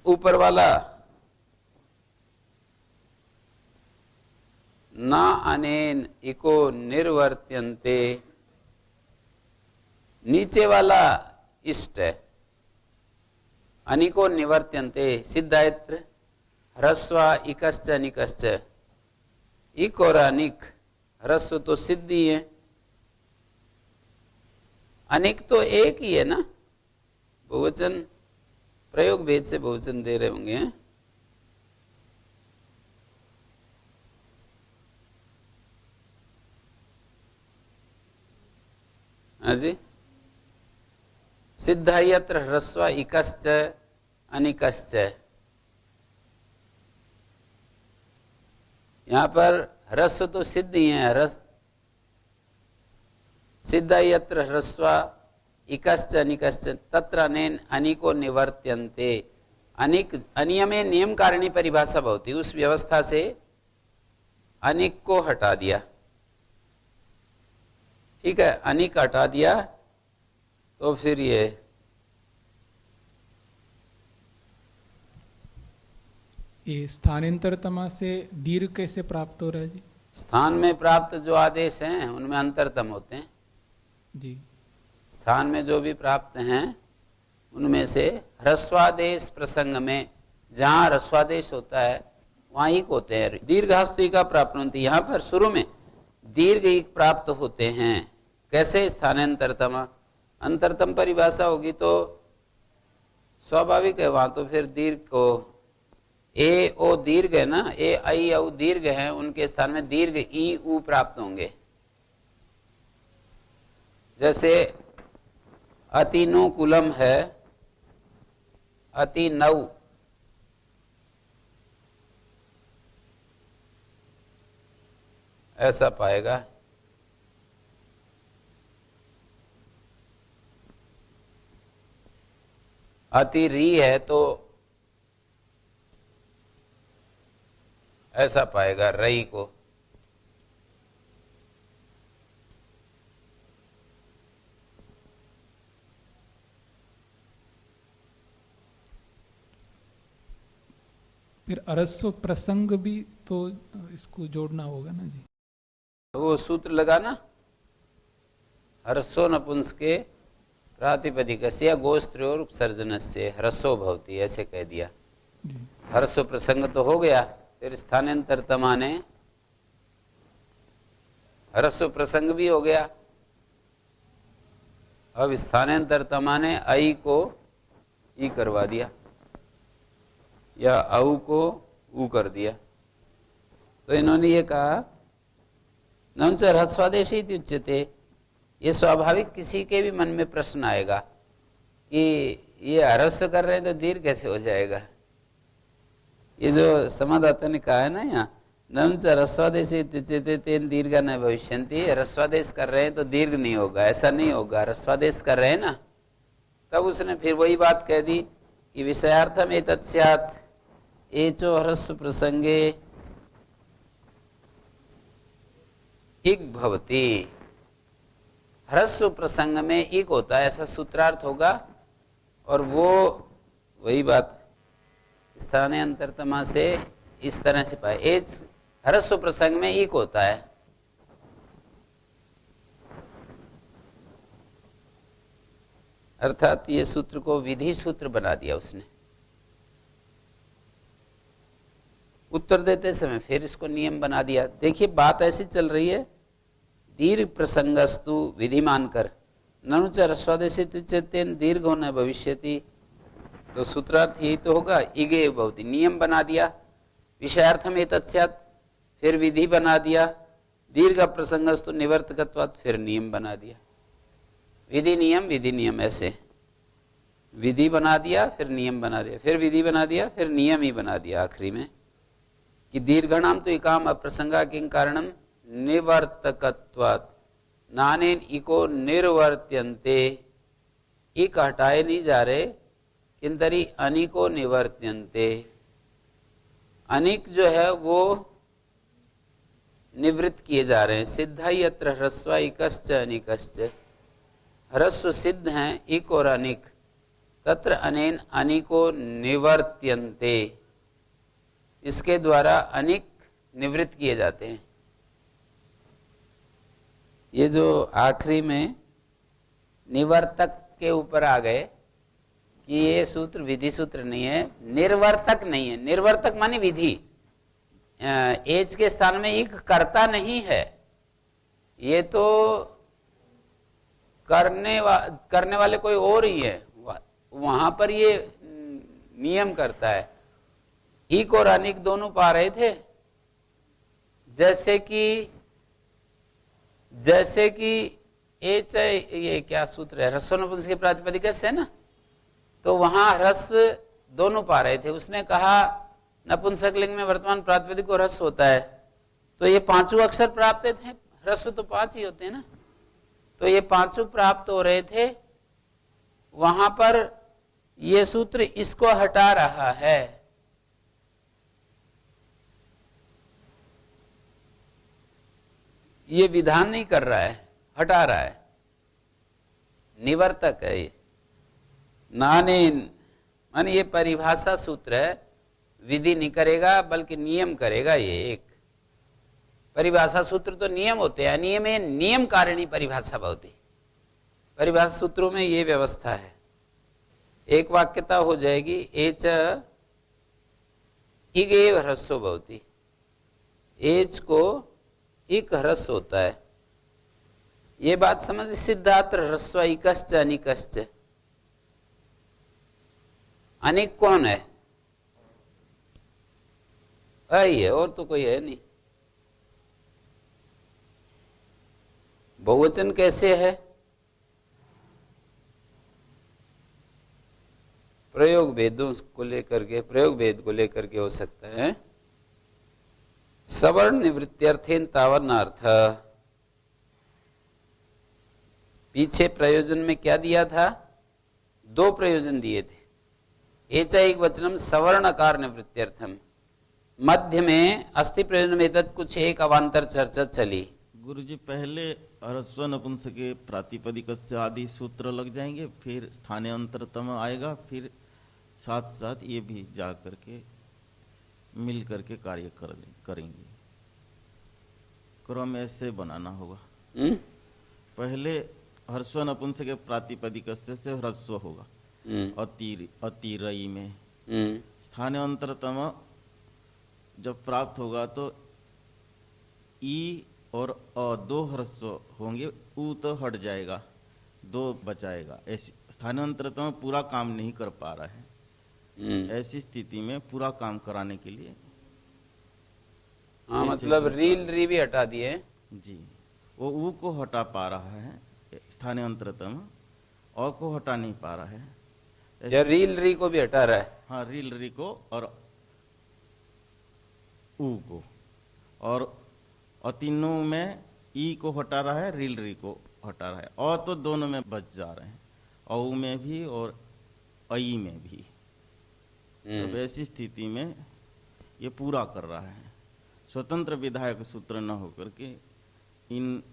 ऊपर वाला ना अनेन इको निर्वर्त्यन्ते, नीचे वाला इष्ट है। अनिको निवर्त्यन्ते सिद्धायत्र ह्रस्वा इकश्च अनिकश्च। इक और अनिक, ह्रस्व तो सिद्ध ही है, अनिक तो एक ही है ना। बहुवचन प्रयोग भेद से बहुवचन दे रहे होंगे। हाँ जी, सिद्ध यत्र ह्रस्व इकश्च अनिकश्च। यहां पर ह्रस्व तो सिद्ध ही है। ह्रस्व सिद्ध यत्र ह्रस्व इकश्च अनिकश्च तत्र अनेन अनिको निवर्त्यन्ते। अनिक अनियमे नियम कारिणी परिभाषा भवति, उस व्यवस्था से अनिक को हटा दिया। ठीक है, अनिक हटा दिया तो फिर ये स्थानांतरतमा से दीर्घ कैसे प्राप्त हो रहा है जी? स्थान में प्राप्त जो आदेश हैं उनमें अंतरतम होते हैं जी। स्थान में जो भी प्राप्त हैं उनमें से ह्रस्वादेश प्रसंग में जहां ह्रस्वादेश होता है वहां इक होते हैं। दीर्घास्तुका प्राप्त, यहाँ पर शुरू में दीर्घ इक प्राप्त होते हैं। कैसे? स्थानांतरतमा। अंतरतम परिभाषा होगी तो स्वाभाविक है, वहां तो फिर दीर्घ को ए ओ दीर्घ है ना, ए आई औ दीर्घ है, उनके स्थान में दीर्घ ई उ प्राप्त होंगे। जैसे अतिनुकूलम है, अति नव, ऐसा पाएगा। अति री है तो ऐसा पाएगा रई को। फिर अरस्व प्रसंग भी तो इसको जोड़ना होगा ना जी। वो सूत्र लगाना, ह्रस्व नपुंसके प्रातिपदिकस्य गोस्त्रोर उपसर्जनस्य ह्रस्व भवति, ऐसे कह दिया। ह्रस्व प्रसंग तो हो गया, फिर स्थानांतरतमा ने ह्रस्व प्रसंग भी हो गया। अब स्थानांतरतमा ने आई को ई करवा दिया या औ को ऊ कर दिया। तो इन्होंने ये कहा न च ह्रस्वादेश इति उच्यते। ये स्वाभाविक किसी के भी मन में प्रश्न आएगा कि ये ह्रस्व कर रहे हैं तो दीर्घ कैसे हो जाएगा। ये जो समादाता ने कहा है ना यहाँ ननु च ह्रस्वादेशे इत्युच्यते तेन दीर्घ न भविष्यन्ति। ह्रस्वादेश कर रहे हैं तो दीर्घ नहीं होगा, ऐसा नहीं होगा। ह्रस्वादेश कर रहे हैं ना, तब उसने फिर वही बात कह दी कि विषयार्थम एतत् स्यात् एचो ह्रस्व प्रसंगे इक भवति। ह्रस्व प्रसंग में इक होता है, ऐसा सूत्रार्थ होगा। और वो वही बात स्थाने अंतरतमा से इस तरह से पाए, एच ह्रस्व प्रसंग में इक होता है। अर्थात ये सूत्र को विधि सूत्र बना दिया उसने। उत्तर देते समय फिर इसको नियम बना दिया। देखिए बात ऐसी चल रही है, दीर्घ प्रसंगस्तु विधि मानकर ननु च ह्रस्वादेशेन दीर्घ होना भविष्यति, तो सूत्रार्थ यही तो होगा, इगे भवति, नियम बना दिया। विषयार्थम एतत् स्यात्, फिर विधि बना दिया। दीर्घ प्रसंगस्तु निवर्तकत्वात्, फिर नियम बना दिया। विधि नियम ऐसे विधि बना दिया, फिर नियम बना दिया, फिर विधि बना दिया, फिर नियम ही बना दिया आखिरी में कि दीर्घणाम तो इकाम अप्रसंगा किं कारणम निवर्तकत्वात् नानेन इको निर्वर्त्यन्ते। इक हटाए नहीं जा रहे, किंतरी अनिको निवर्त्यन्ते। अनिक जो है वो निवृत्त किए जा रहे हैं। सिद्धा यत्र ह्रस्व इकश्च अनिकश्च, ह्रस्व सिद्ध हैं इक और अनिक, तत्र अनेन अनिको निवर्त्यन्ते, इसके द्वारा अनिक निवृत्त किए जाते हैं। ये जो आखिरी में निवर्तक के ऊपर आ गए कि ये सूत्र विधि सूत्र नहीं है, निर्वर्तक नहीं है। निर्वर्तक माने विधि, एज के स्थान में एक कर्ता नहीं है, ये तो करने वाले कोई और ही है। वहां पर ये नियम करता है। इक और अनिक दोनों पा रहे थे, जैसे कि एच ये क्या सूत्र है, ह्रस्व नपुंसक प्रातिपदिक है ना, तो वहां ह्रस्व दोनों पा रहे थे। उसने कहा नपुंसक लिंग में वर्तमान प्रातिपदिक को ह्रस्व होता है, तो ये पांचों अक्षर प्राप्त थे। ह्रस्व तो 5 ही होते हैं ना, तो ये पांचों प्राप्त हो रहे थे। वहां पर ये सूत्र इसको हटा रहा है। ये विधान नहीं कर रहा है, हटा रहा है, निवर्तक है ये। नानेन माने ये परिभाषा सूत्र है, विधि नहीं करेगा बल्कि नियम करेगा। ये एक परिभाषा सूत्र तो नियम होते हैं, अनियम में नियम कारिणी परिभाषा भवति। परिभाषा सूत्रों में ये व्यवस्था है, एक वाक्यता हो जाएगी, एच इगेव ह्रस्व भवति, एच को इक ह्रस्व होता है। ये बात समझ, सिद्धार्थ ह्रस्व इकश्च अनिकश्च। अनिक कौन है? है, और तो कोई है नहीं। बहुवचन कैसे है? प्रयोग भेदों को लेकर के, प्रयोग भेद को लेकर के हो सकता है। सवर्ण निवृत्त्यर्थेन तावन्नार्थ, पीछे प्रयोजन में क्या दिया था? 2 प्रयोजन दिए थे। एचैक वचनम सवर्णकार निवृत्त्यर्थम, मध्य में अस्थि प्रयोजन में तत् कुछ एक अवांतर चर्चा चली। गुरुजी पहले ह्रस्व नपुंसक के प्रातिपदिक से आदि सूत्र लग जाएंगे, फिर स्थानीय अंतरतम आएगा, फिर साथ साथ ये भी जा करके मिल करके कार्य करेंगे। क्रम ऐसे बनाना होगा। पहले ह्रस्व नपुंसक के प्रातिपदिक से ह्रस्व होगा अतिरई में, स्थानीय अंतरतम जब प्राप्त होगा तो ई और अ 2 ह्रस्व होंगे, ऊ तो हट जाएगा, 2 बचाएगा। ऐसी स्थानांतरतम पूरा काम नहीं कर पा रहा है, ऐसी स्थिति में पूरा काम कराने के लिए हाँ, मतलब रील री भी हटा दिए जी। वो ऊ को हटा पा रहा है स्थानीय अंतरतम, अ को हटा नहीं पा रहा है, या रील री को भी हटा रहा है। हाँ, रील री को और ऊ को, और तीनों में ई को हटा रहा है, रील री को हटा रहा है, और तो दोनों में बच जा रहे हैं, औ में भी और अई में भी। तो ऐसी स्थिति में ये पूरा कर रहा है, स्वतंत्र विधायक सूत्र न होकर के इन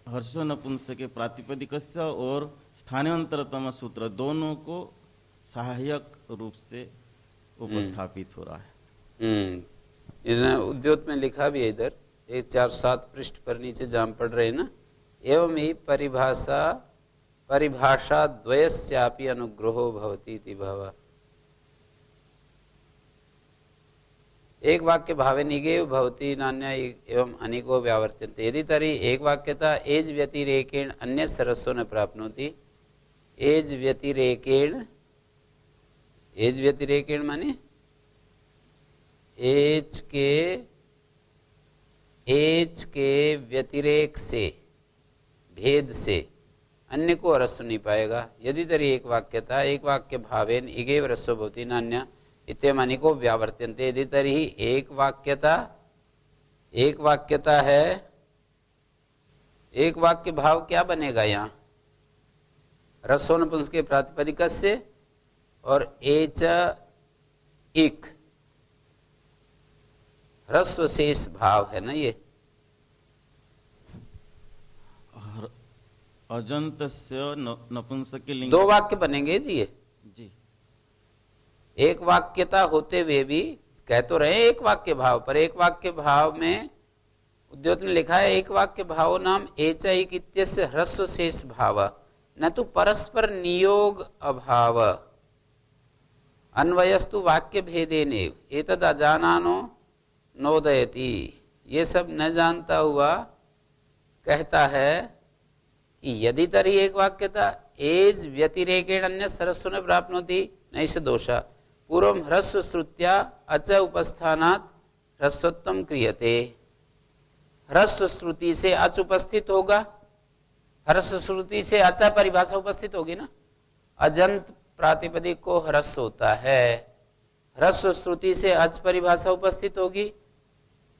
हर्षो नपुंसक के प्रातिपदिकस्य और स्थानांतरतम सूत्र दोनों को सहायक रूप से उपस्थापित हो रहा है। इसने उद्योत में लिखा भी है इधर 147 पृष्ठ पर नीचे जहाँ पढ़ रहे हैं ना, एवं ही परिभाषा द्वयस्यापि अनुग्रहो भवति इति भाव। एक वाक्य भावे निगे भवति नान्य एवं अनेको व्यावर्त्यन्ते। यदि तर्हि एक वाक्यता एज व्यतिरेकेण अन्य सरस्व न प्राप्नोति। एज व्यतिरेकेण माने एज के व्यतिरेक से, भेद से अन्य को रस्व नहीं पाएगा। यदि तरी एक वाक्यता एक वाक्य भावेन इगेव रस्व भवति नान्य इत्येवं अनेको व्यावर्त्यन्ते। यदि तरी एक वाक्यता है, एक वाक्य भाव क्या बनेगा यहाँ? रस्व नपुंसक के प्रातिपदिकस्य और एच इक ह्रस्व शेष भाव है ना ये। अजंतस्य नपुंसक लिंग दो वाक्य बनेंगे जी ये। जी, एक वाक्यता होते हुए भी कह तो रहे एक वाक्य भाव, पर एक वाक्य भाव में उद्योत ने लिखा है एक वाक्य भाव नाम एचैक इत्यस्य ह्रस्व शेष भाव न तो परस्पर नियोग अभाव अन्वयस्तु वाक्य भेदेनेव एतद अजानानो नोदयति। ये सब न जानता हुआ कहता है कि यदि तरी एक वाक्यता एज व्यतिरेकेण अन्य सरस्व न प्राप्नोति नैष दोषा पूर्वं ह्रस्व श्रुत्या अच उपस्थानात् ह्रस्वत्वं क्रियते। ह्रस्व श्रुति से अच उपस्थित होगा, ह्रस्व श्रुति से अचा परिभाषा उपस्थित होगी ना। अजंत प्रातिपदिक को ह्रस्व होता है, ह्रस्व श्रुति से अच परिभाषा उपस्थित होगी।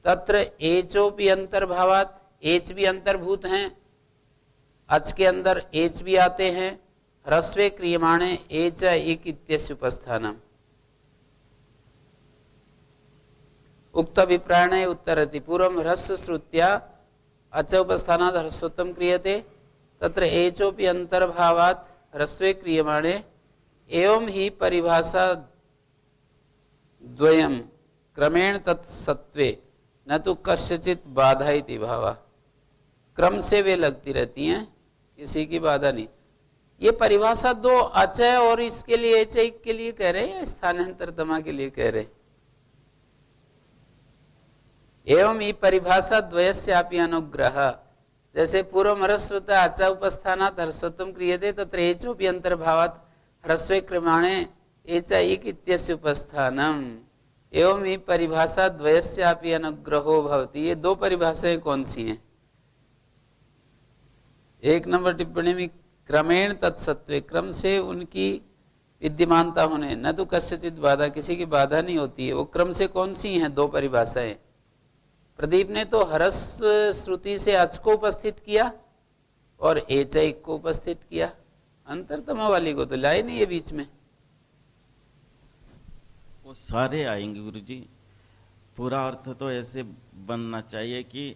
तत्र एचोपि अंतर्भावात, एच भी अंतर्भूत हैं, अच के अंदर एच भी आते हैं। ह्रस्वे क्रियमाणे एच इक इत्यस्य उपस्थानम उक्त अभिप्रायणे उत्तरति पूर्वं ह्रस्व श्रुत्या अच उपस्थानात् ह्रस्वत्वं क्रियते तत्र एचोपि अंतर्भावात् ह्रस्वे क्रियमाणे एवं ही परिभाषा द्वयम् क्रमेण तत्सत्वे न तो कस्यचित् बाधा इति भावा। क्रम से वे लगती रहती हैं, किसी की बाधा नहीं। ये परिभाषा दो अचय और इसके लिए एचय के लिए कह रहे हैं, स्थानांतरतमा के लिए कह रहे हैं। एवं ही परिभाषा द्वयस्यापि अनुग्रह, जैसे पूर्व ह्रस्वता अचा उपस्थानात् ह्रस्वत्वं क्रियते तत्र एचोपि अंतर्भावात् ह्रस्वे क्रमाणे एचैक इत्यस्य उपस्थानम। एवं ही परिभाषा द्वयस्यापि अनुग्रहो भवति। ये दो परिभाषाएं कौन सी हैं? एक नंबर टिप्पणी में क्रमेण तत्सत्वे, क्रम से उनकी विद्यमानता होने, न तो कस्यचित् बाधा, किसी की बाधा नहीं होती है। वो क्रम से कौन सी हैं दो परिभाषाएं? प्रदीप ने तो ह्रस्व श्रुति से अच को उपस्थित किया और एचैक को उपस्थित किया, अंतरतमा वाली को तो लाए नहीं है बीच में। वो सारे आएंगे गुरुजी। पूरा अर्थ तो ऐसे बनना चाहिए कि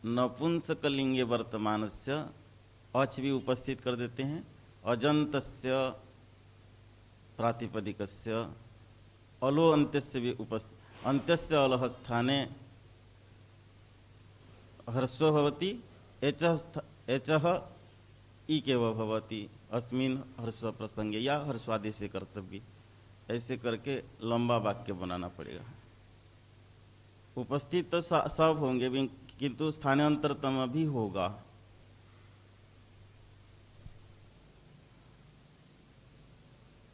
नपुंसकलिंगे वर्तमानस्य अच भी उपस्थित कर देते हैं, अजंतस्य प्रातिपदिकस्य अलो अंत्यस्य भी उपस्थित, अंत्यस्य अलः स्थाने ह्रस्व भवति, एचः इकेव भवति अस्मिन् ह्रस्व प्रसंगे या ह्रस्वादेशे कर्तव्य। ऐसे करके लंबा वाक्य बनाना पड़ेगा। उपस्थित तो सब होंगे भी, किंतु स्थानांतरतम भी होगा।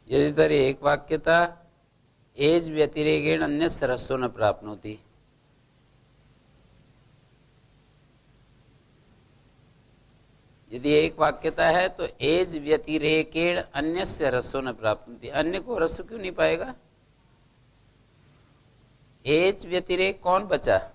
यदि तरी एक वाक्यता एज व्यतिरेकेण अन्य ह्रस्व न प्राप्नोति। यदि एक वाक्यता है तो एज व्यतिरेकेण अन्य से ह्रस्व न प्राप्नोति। अन्य को ह्रस्व क्यों नहीं पाएगा? एज व्यतिरेक कौन बचा?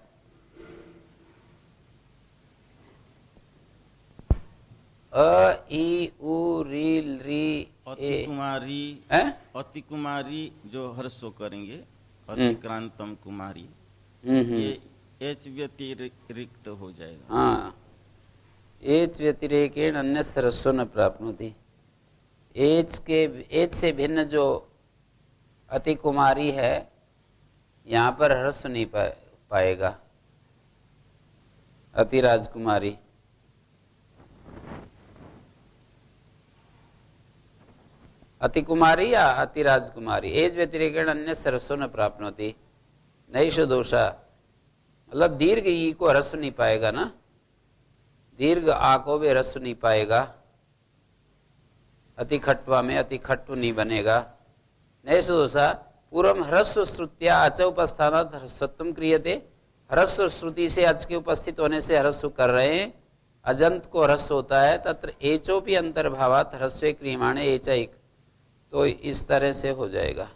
अ ई उ री री अति कुमारी, हैं? अति कुमारी जो हर्षो करेंगे, अतिक्रांतम कुमारी, हम्म। ये एच व्यतिरिक्त हो जाएगा। हाँ, एच व्यतिरेकेण अन्य ह्रस्व न प्राप्नोति। एच से भिन्न जो अति कुमारी है यहाँ पर ह्रस्व नहीं पाएगा। अति राजकुमारी, अति कुमारी या अति राजकुमारी, एज व्यतिरेकेण अन्य ह्रस्व न प्राप्नोति। नैष दोषा, मतलब दीर्घ ई को ह्रस्व नहीं पाएगा ना, दीर्घ आ को भी ह्रस्व नहीं पाएगा। अति खट्वा में अति खट्टु नहीं बनेगा। नैष दोषा पूर्व ह्रस्व श्रुत्या अच उपस्थानात् ह्रस्वत्वं क्रियते। ह्रस्व श्रुति से अच के उपस्थित होने से ह्रस्व कर रहे हैं, अजंत को ह्रस्व होता है। तत्र एचोपि अंतर्भावात् ह्रस्वे क्रियमाणे एचैक, तो इस तरह से हो जाएगा।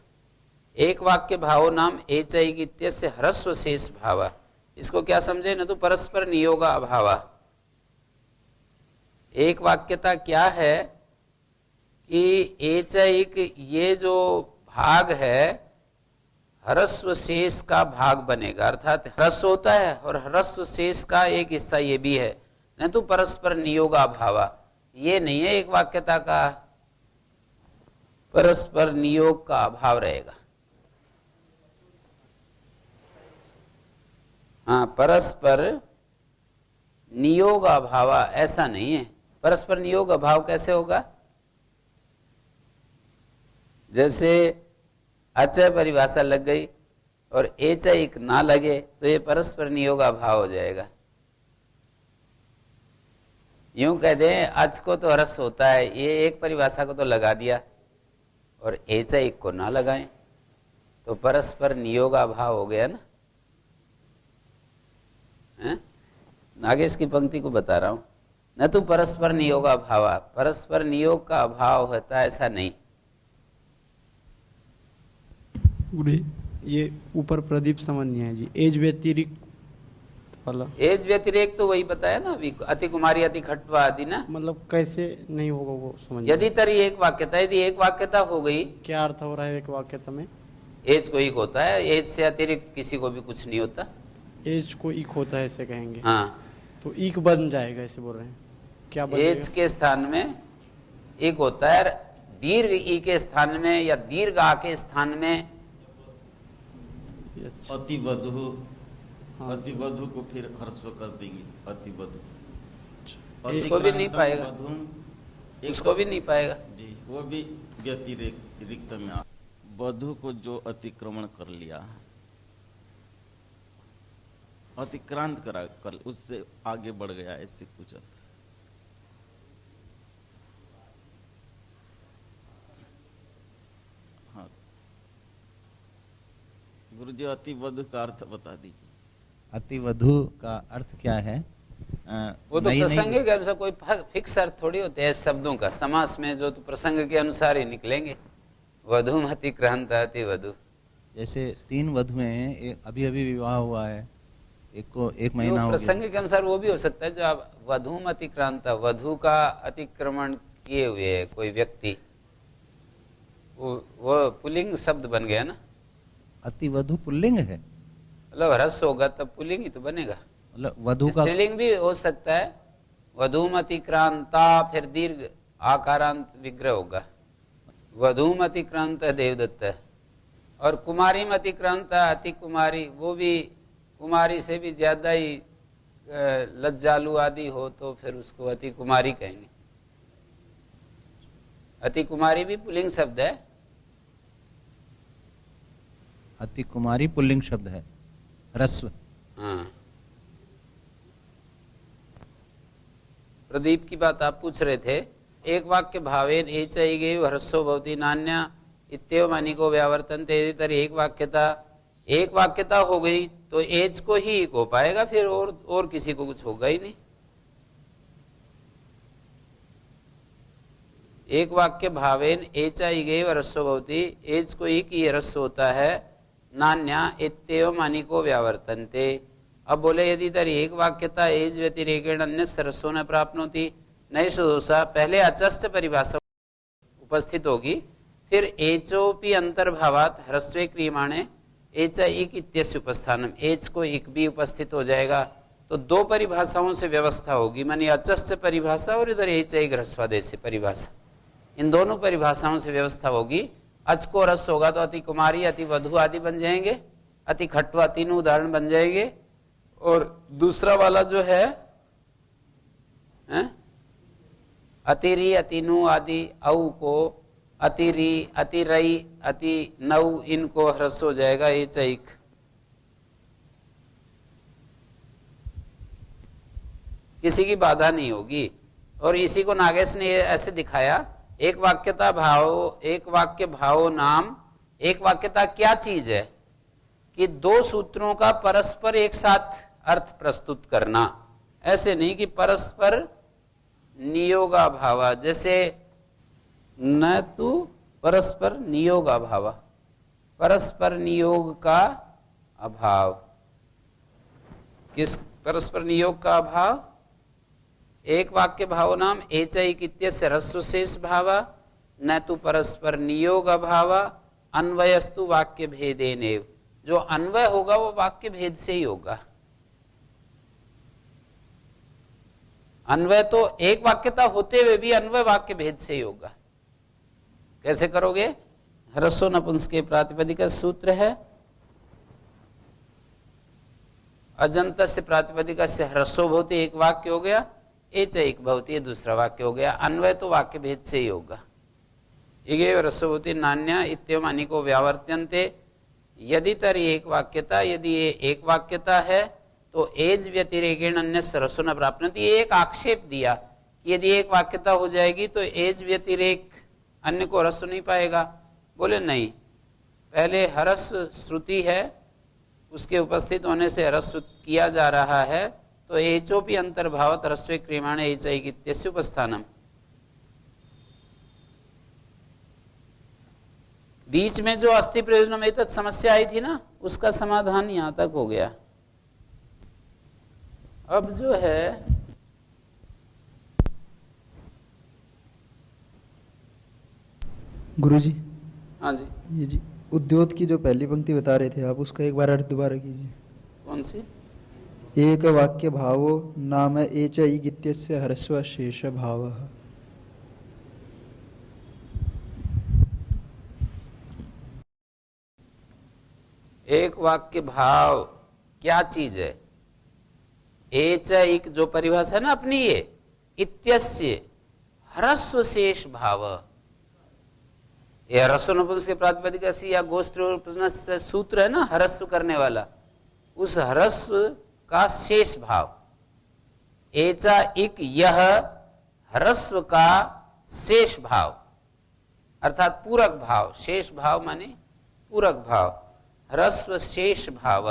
एक वाक्य भावो नाम एचैक इत्यस्य ह्रस्व शेष भाव। इसको क्या समझे न तो परस्पर नियोग अभाव। एक वाक्यता क्या है कि एचैक ये जो भाग है ह्रस्व शेष का भाग बनेगा, अर्थात ह्रस्व होता है और ह्रस्व शेष का एक हिस्सा ये भी है, नहीं तो परस्पर नियोग अभाव। ये नहीं है एक वाक्यता का, परस्पर नियोग का अभाव रहेगा। हाँ, परस्पर नियोग अभाव ऐसा नहीं है। परस्पर नियोग अभाव कैसे होगा? जैसे अचय परिभाषा लग गई और एचैक ना लगे तो ये परस्पर नियोग अभाव हो जाएगा। यूं कह दें अच को तो ह्रस्व होता है, ये एक परिभाषा को तो लगा दिया और एचैक को ना लगाएं तो परस्पर नियोग अभाव हो गया ना। आगे इसकी पंक्ति को बता रहा हूं, न तो परस्पर नियोग अभाव, परस्पर नियोग का अभाव होता है ऐसा नहीं। ये ऊपर प्रदीप समन्वय है जी, एज व्यतिरिक्त वाला। एज व्यतिरेक तो वही बताया ना अभी, अति कुमारी अति खट्वा आदि ना। मतलब कैसे नहीं होगा वो समझ। यदि तरी एक वाक्यता, यदि एक वाक्यता हो गई, क्या अर्थ हो रहा है एक वाक्यता में? एज को एक होता है, एज से अतिरिक्त किसी को भी कुछ नहीं होता। एज को इक होता है ऐसे कहेंगे। हाँ, तो इक बन जाएगा ऐसे बोल रहे हैं, क्या बन एज के स्थान में एक होता है, दीर्घ ई के स्थान में या दीर्घ आ के स्थान में अति वधु, अति वधु को फिर ह्रस्व कर देंगे, अति वधु। इसको भी नहीं पाएगा, इसको भी नहीं पाएगा जी, वो भी व्यतिरिक्त में। वधु को जो अतिक्रमण कर लिया, अतिक्रांत करा कर, उससे आगे बढ़ गया, ऐसे कुछ अर्थ। हाँ गुरुजी, अतिवधु का अर्थ बता दीजिए। अतिवधु का अर्थ क्या है? वो तो प्रसंग के अनुसार, कोई फिक्स अर्थ थोड़ी होते हैं शब्दों का। समास में जो तो प्रसंग के अनुसार ही निकलेंगे। वधु अतिक्रांत अति वधु, जैसे 3 वधुएं हैं, अभी अभी विवाह हुआ है, एक को 1 महीना हो गया। प्रसंग के अनुसार वो भी हो सकता है। जो आप वधु अतिक्रांत, वधु का अतिक्रमण किए हुए है कोई व्यक्ति, वो पुल्लिंग शब्द बन गया ना। अतिवधु पुल्लिंग है, मतलब ह्रस्व होगा तब पुल्लिंग ही तो बनेगा। मतलब वधु का स्त्रीलिंग भी हो सकता है। वधूमतिक्रांता, फिर दीर्घ आकारांत विग्रह होगा। वधूमतिक्रांत देवदत्त, और कुमारी मतिक्रांत अति कुमारी, वो भी कुमारी से भी ज्यादा ही लज्जालु आदि हो तो फिर उसको अति कुमारी कहेंगे। अति कुमारी भी पुल्लिंग शब्द है। अति कुमारी पुल्लिंग शब्द है, ह्रस्व। हाँ, प्रदीप की बात आप पूछ रहे थे। एक वाक्य भावेन एचैगे ह्रस्वो भवति नान्या इत्येव मानिको व्यावर्तन्ते। यदि तर्हि एक वाक्यता हो गई तो एज को ही एक हो पाएगा, फिर और किसी को कुछ होगा ही नहीं। एक वाक्य भावेन एचैगे ह्रस्वो भवति, एज को एक ही ह्रस्व होता है। नान्या इत्येव मानिको व्यावर्तन्ते। अब बोले यदि तर्हि एक वाक्यता एज व्यतिरेकेण अन्य ह्रस्वो न प्राप्नोति, नैषधोषा पहले अचश्च परिभाषा उपस्थित होगी, फिर एचोपि अंतर्भावात ह्रस्वे क्रियमाणे एच इक इत्यस्य उपस्थानम, एच को इक भी उपस्थित हो जाएगा, तो दो परिभाषाओं से व्यवस्था होगी, मानी अचश्च परिभाषा और इधर एच एक ह्रस्वादेश परिभाषा, इन दोनों परिभाषाओं से व्यवस्था होगी। अच को रस होगा तो अति कुमारी, अति वधु आदि बन जाएंगे, अति खट्वा, तीनों उदाहरण बन जाएंगे। और दूसरा वाला जो है अतिरी, अतिनु आदि औ को अतिरी, अतिरई, अति नौ, इनको ह्रस्व हो जाएगा एचैक। किसी की बाधा नहीं होगी। और इसी को नागेश ने ऐसे दिखाया, एक वाक्यता भाव, एक वाक्य भाव नाम, एक वाक्यता क्या चीज है कि दो सूत्रों का परस्पर एक साथ अर्थ प्रस्तुत करना, ऐसे नहीं कि परस्पर नियोगा भावा, जैसे न तू परस्पर नियोगा भावा, परस्पर नियोग का अभाव। किस परस्पर नियोग का अभाव? एक वाक्य भाव नाम एचैक इत्यस्य ह्रस्व शेष भावा, न तो परस्पर नियोग अभावा, अन्वयस्तु वाक्य भेदेनेव, जो अन्वय होगा वो वाक्य भेद से ही होगा। अन्वय तो एक वाक्यता होते हुए भी अन्वय वाक्य भेद से ही होगा। कैसे करोगे? ह्रस्व नपुंसक प्रातिपदिक सूत्र है, अजंत से प्रातिपदिक से ह्रस्व भवति एक वाक्य हो गया, एच एक भवति दूसरा वाक्य हो गया। अन्वय तो वाक्य भेद से ही होगा। इगे ह्रस्व भवति नान्या इत्येवं अनेको व्यावर्त्यन्ते, यदि तर्हि एक वाक्यता, यदि ये एक वाक्यता है तो एज व्यतिरेकेण अन्यस्य ह्रस्व न प्राप्नोति। ये एक आक्षेप दिया कि यदि एक वाक्यता हो जाएगी तो एज व्यतिरेक अन्य को ह्रस्व नहीं पाएगा। बोले नहीं, पहले ह्रस्व श्रुति है, उसके उपस्थित होने से ह्रस्व किया जा रहा है, तो एचोपि अंतर्भावत ह्रस्वे क्रियमाणे एचैक इत्यस्य उपस्थानम। बीच में जो अस्ति प्रयोजनम एतत् समस्या आई थी ना, उसका समाधान यहां तक हो गया। अब जो है गुरुजी, हाँ जी, ये जी उद्योत की जो पहली पंक्ति बता रहे थे आप, उसका एक बार अर्थ दोबारा कीजिए। कौन सी? एक वाक्य भावो नाम एचैक इत्यस्य ह्रस्व शेष भावः। एक वाक्य भाव क्या चीज है? एचैक जो परिभाषा है ना अपनी, ये इत्यस्य ह्रस्व शेष भाव, ये ह्रस्व नपुंसक प्रातिपदिक या गोस्त्र सूत्र है ना, ह्रस्व करने वाला, उस ह्रस्व का शेष भाव। एचा इक यह ह्रस्व का शेष भाव, अर्थात पूरक भाव। शेष भाव माने पूरक भाव, ह्रस्व शेष भाव।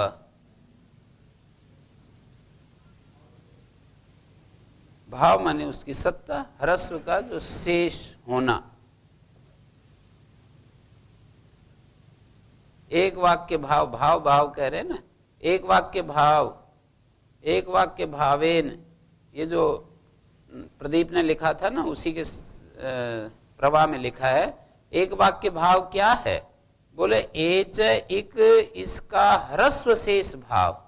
भाव माने उसकी सत्ता, ह्रस्व का जो शेष होना। एक वाक्य भाव, भाव भाव कह रहे हैं ना, एक वाक्य भाव, एक वाक्य भावेन, ये जो प्रदीप ने लिखा था ना, उसी के प्रवाह में लिखा है। एक वाक्य भाव क्या है? बोले एच इक इसका ह्रस्व शेष भाव।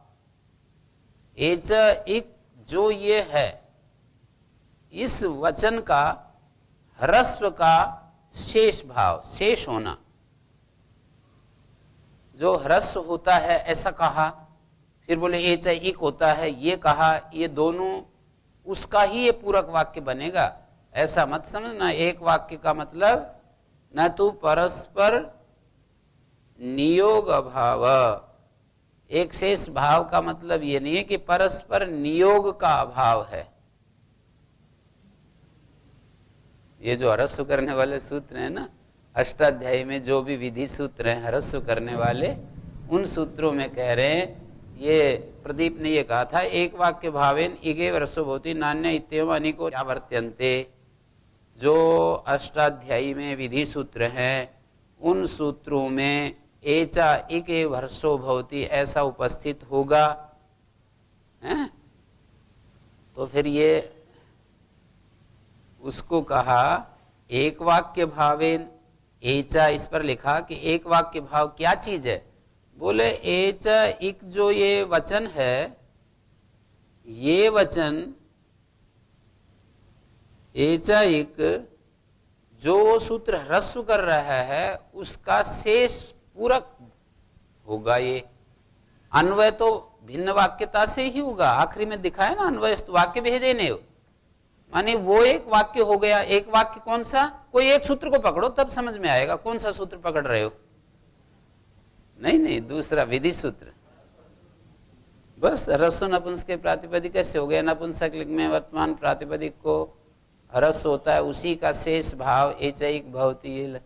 एच इक जो ये है, इस वचन का ह्रस्व का शेष भाव, शेष होना, जो ह्रस्व होता है ऐसा कहा। फिर बोले एच इक होता है ये कहा, ये दोनों उसका ही ये पूरक वाक्य बनेगा, ऐसा मत समझना। एक वाक्य का मतलब न तो परस्पर नियोग अभाव, एक शेष भाव का मतलब ये नहीं है कि परस्पर नियोग का अभाव है। ये जो ह्रस्व करने वाले सूत्र हैं ना, अष्टाध्यायी में जो भी विधि सूत्र हैं ह्रस्व करने वाले, उन सूत्रों में कह रहे हैं, ये प्रदीप ने ये कहा था, एक वाक्य भावेन इगे ह्रस्व भवति नान्य इत्येवं अनेको व्यावर्त्यन्ते। जो अष्टाध्यायी में विधि सूत्र हैं, उन सूत्रों में एचा इके ह्रस्व भवति ऐसा उपस्थित होगा, है? तो फिर ये उसको कहा एक वाक्य भावेन एचा, इस पर लिखा कि एक वाक्य भाव क्या चीज है। बोले एचा इक जो ये वचन है, ये वचन एचा इक जो सूत्र ह्रस्व कर रहा है उसका शेष पूरक होगा। ये अन्वय तो भिन्न वाक्यता से ही होगा, आखिरी में दिखाया ना अन्वय वाक्य भेदे नहीं, माने वो एक वाक्य हो गया। एक वाक्य कौन सा, कोई एक सूत्र को पकड़ो तब समझ में आएगा कौन सा सूत्र पकड़ रहे हो। नहीं, दूसरा विधि सूत्र। बस ह्रस्व नपुंसक के प्रातिपदिक कैसे हो गया, नपुंसक लिंग में वर्तमान प्रातिपदिक को ह्रस्व होता है, उसी का शेष भाव एचैक भवति।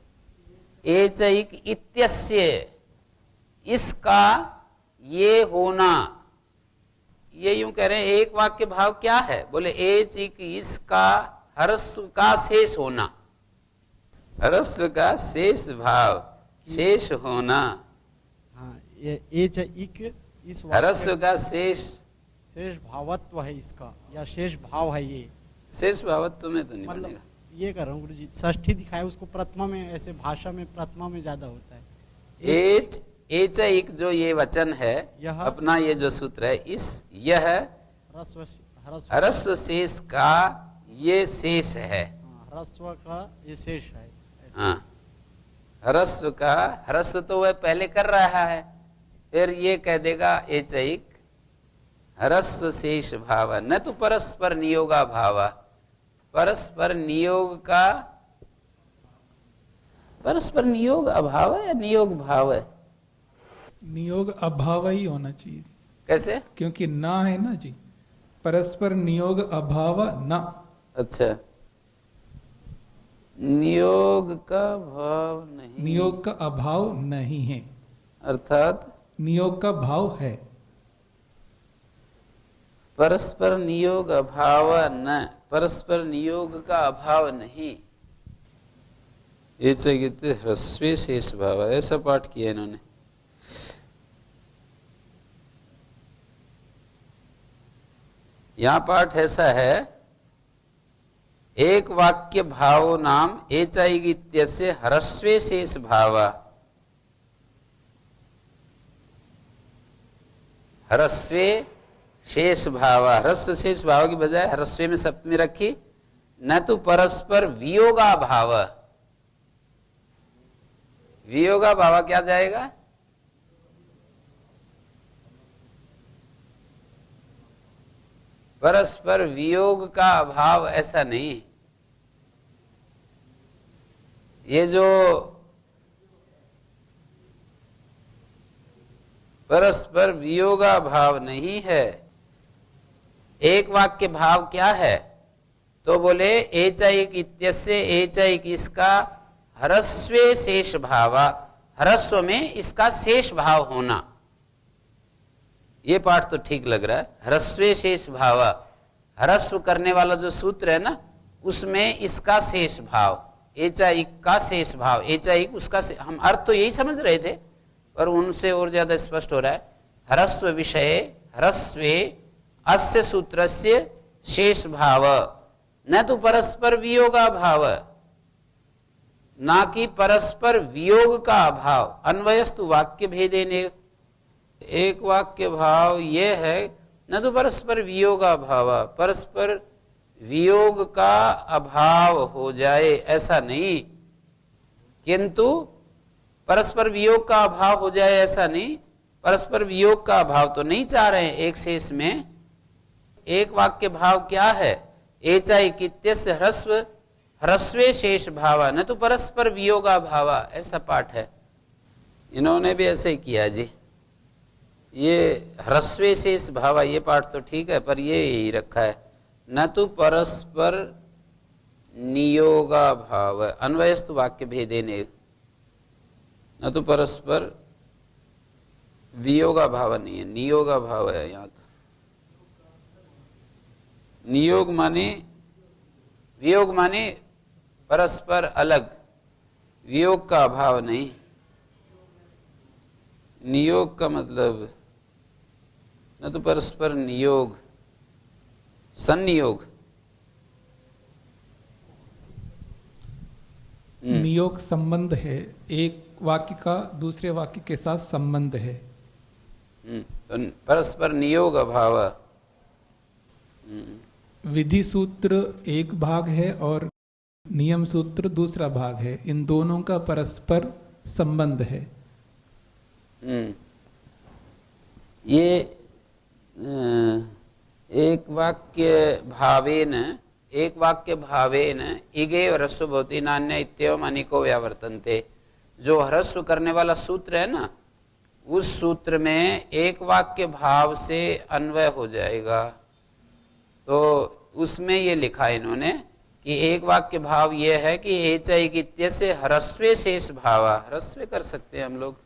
एचैक इत्यस्य, इसका ये होना, ये यूं कह रहे हैं एक वाक्य भाव क्या है, बोले एचैक इसका ह्रस्व का शेष होना, ह्रस्व का शेष भाव, शेष होना। हाँ, ये एच इक इस ह्रस्व का शेष भावत्व है इसका, या शेष भाव है ये। शेष भावत्व में तो नहीं मतलब बनेगा। ये कर रहा हूँ गुरु जी, षष्ठी दिखाए उसको प्रथमा में, ऐसे भाषा में प्रथमा में ज्यादा होता है। एचैक जो ये वचन है, अपना ये जो सूत्र है, इस यह ह्रस्व शेष का ये शेष है। ह्रस्व का ये शेष है। हाँ, ह्रस्व का, ह्रस्व तो वह पहले कर रहा है, फिर ये कह देगा एचैक ह्रस्व शेष भाव, न तो परस्पर नियोगा भाव। परस्पर नियोग का, परस्पर नियोग अभाव है या नियोग भाव है? नियोग अभाव ही होना चाहिए। कैसे? क्योंकि ना है ना जी, परस्पर नियोग अभाव ना। अच्छा, नियोग का भाव नहीं, नियोग का अभाव नहीं है, अर्थात नियोग का भाव है। परस्पर नियोग अभाव न, परस्पर नियोग का अभाव नहीं। ये ह्रस्व शेष भाव, ऐसा पाठ किया इन्होंने। यहां पाठ ऐसा है, एक वाक्य भाव नाम एचैगित्यस्य ह्रस्वे शेष भाव। ह्रस्वे शेष भाव, ह्रस्व शेष भाव की बजाय ह्रस्वे में सप्तमी रखी, न तो परस्पर वियोगा भाव। वियोगा भाव क्या जाएगा? परस्पर वियोग का अभाव, ऐसा नहीं। ये जो परस्पर वियोगा भाव नहीं है, एक वाक्य भाव क्या है, तो बोले एचैक इत्यस्य, एचैक इसका ह्रस्वे शेष भाव, ह्रस्व में इसका शेष भाव होना। ये पाठ तो ठीक लग रहा है, ह्रस्वे शेष भाव, ह्रस्व करने वाला जो सूत्र है ना, उसमें इसका शेष भाव, एचैक का शेष भाव, एचैक उसका हम अर्थ तो यही समझ रहे थे, पर उनसे और ज्यादा स्पष्ट हो रहा है। ह्रस्व विषय ह्रस्वे अस्य सूत्रस्य शेष भाव, न तो परस्पर वियोगा भाव, ना कि परस्पर वियोग का अभाव। अन्वयस्तु वाक्य भेदेने, एक वाक्य भाव ये है, न तो परस्पर वियोगा भाव, परस्पर वियोग का अभाव हो जाए ऐसा नहीं, किंतु परस्पर वियोग का अभाव हो जाए ऐसा नहीं, परस्पर वियोग का अभाव तो नहीं चाह रहे हैं। एक शेष में एक वाक्य भाव क्या है, एचैक इत्यस्य ह्रस्व ह्रस्वे शेष भाव, न तो परस्पर वियोगा भाव, ऐसा पाठ है। इन्होंने भी ऐसे ही किया जी, ये ह्रस्वे शेष भाव, ये पाठ तो ठीक है, पर ये यही रखा है, न तो परस्पर नियोगा भाव। अन्वयस्तु वाक्य भेदेने, न तो परस्पर वियोगा भाव नहीं है, नियोगा भाव है यहाँ तो। नियोग माने, वियोग माने परस्पर अलग, वियोग का अभाव नहीं। नियोग का मतलब न तो परस्पर नियोग, संनियोग, नियोग संबंध है, एक वाक्य का दूसरे वाक्य के साथ संबंध है। तो परस्पर नियोग अभाव। विधि सूत्र एक भाग है और नियम सूत्र दूसरा भाग है, इन दोनों का परस्पर संबंध है। ये एक वाक्य भावेन इगे ह्रस्व भवति नान्य इत्येवम् अनेको व्यावर्तन्ते। जो ह्रस्व करने वाला सूत्र है ना, उस सूत्र में एक वाक्य भाव से अन्वय हो जाएगा। तो उसमें ये लिखा इन्होंने कि एक वाक्य भाव ये है कि एचैगित्य से ह्रस्वे शेष भाव, ह्रस्व कर सकते हैं हम लोग,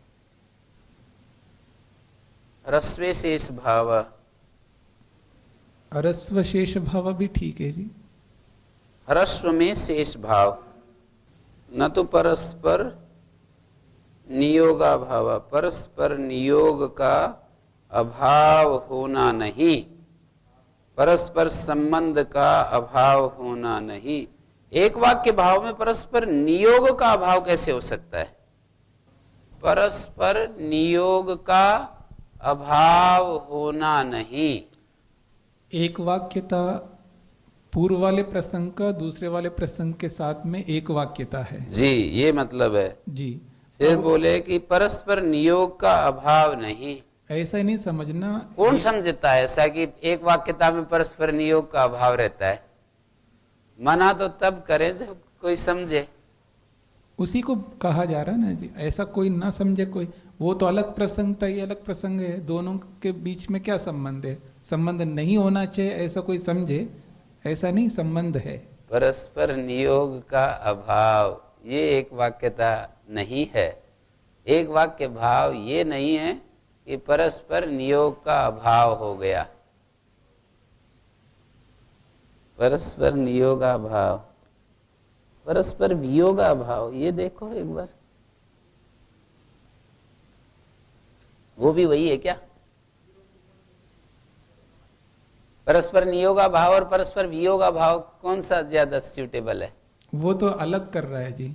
ह्रस्वे शेष भाव। ह्रस्व शेष भाव भी ठीक है जी। ह्रस्व में शेष भाव, न तो परस्पर नियोगा भाव, परस्पर नियोग का अभाव होना नहीं, परस्पर संबंध का अभाव होना नहीं। एक वाक्य भाव में परस्पर नियोग का अभाव कैसे हो सकता है? परस्पर नियोग का अभाव होना नहीं। एक वाक्यता पूर्व वाले प्रसंग का दूसरे वाले प्रसंग के साथ में एक वाक्यता है जी, ये मतलब है जी। फिर बोले कि परस्पर नियोग का अभाव नहीं। ऐसा नहीं समझना। कौन समझता है ऐसा कि एक वाक्यता में परस्पर नियोग का अभाव रहता है? मना तो तब करें जब कोई समझे। उसी को कहा जा रहा है ना जी, ऐसा कोई ना समझे कोई। वो तो अलग प्रसंग था, ये अलग प्रसंग है, दोनों के बीच में क्या संबंध है? संबंध नहीं होना चाहिए ऐसा कोई समझे, ऐसा नहीं, संबंध है। परस्पर नियोग का अभाव ये एक वाक्यता नहीं है। एक वाक्य भाव ये नहीं है कि परस्पर नियोग का अभाव हो गया। परस्पर नियोगा भाव, परस्पर वियोगा भाव, ये देखो एक बार, वो भी वही है क्या? परस्पर नियोगा भाव और परस्पर वियोगा भाव कौन सा ज्यादा सूटेबल है? वो तो अलग कर रहा है जी।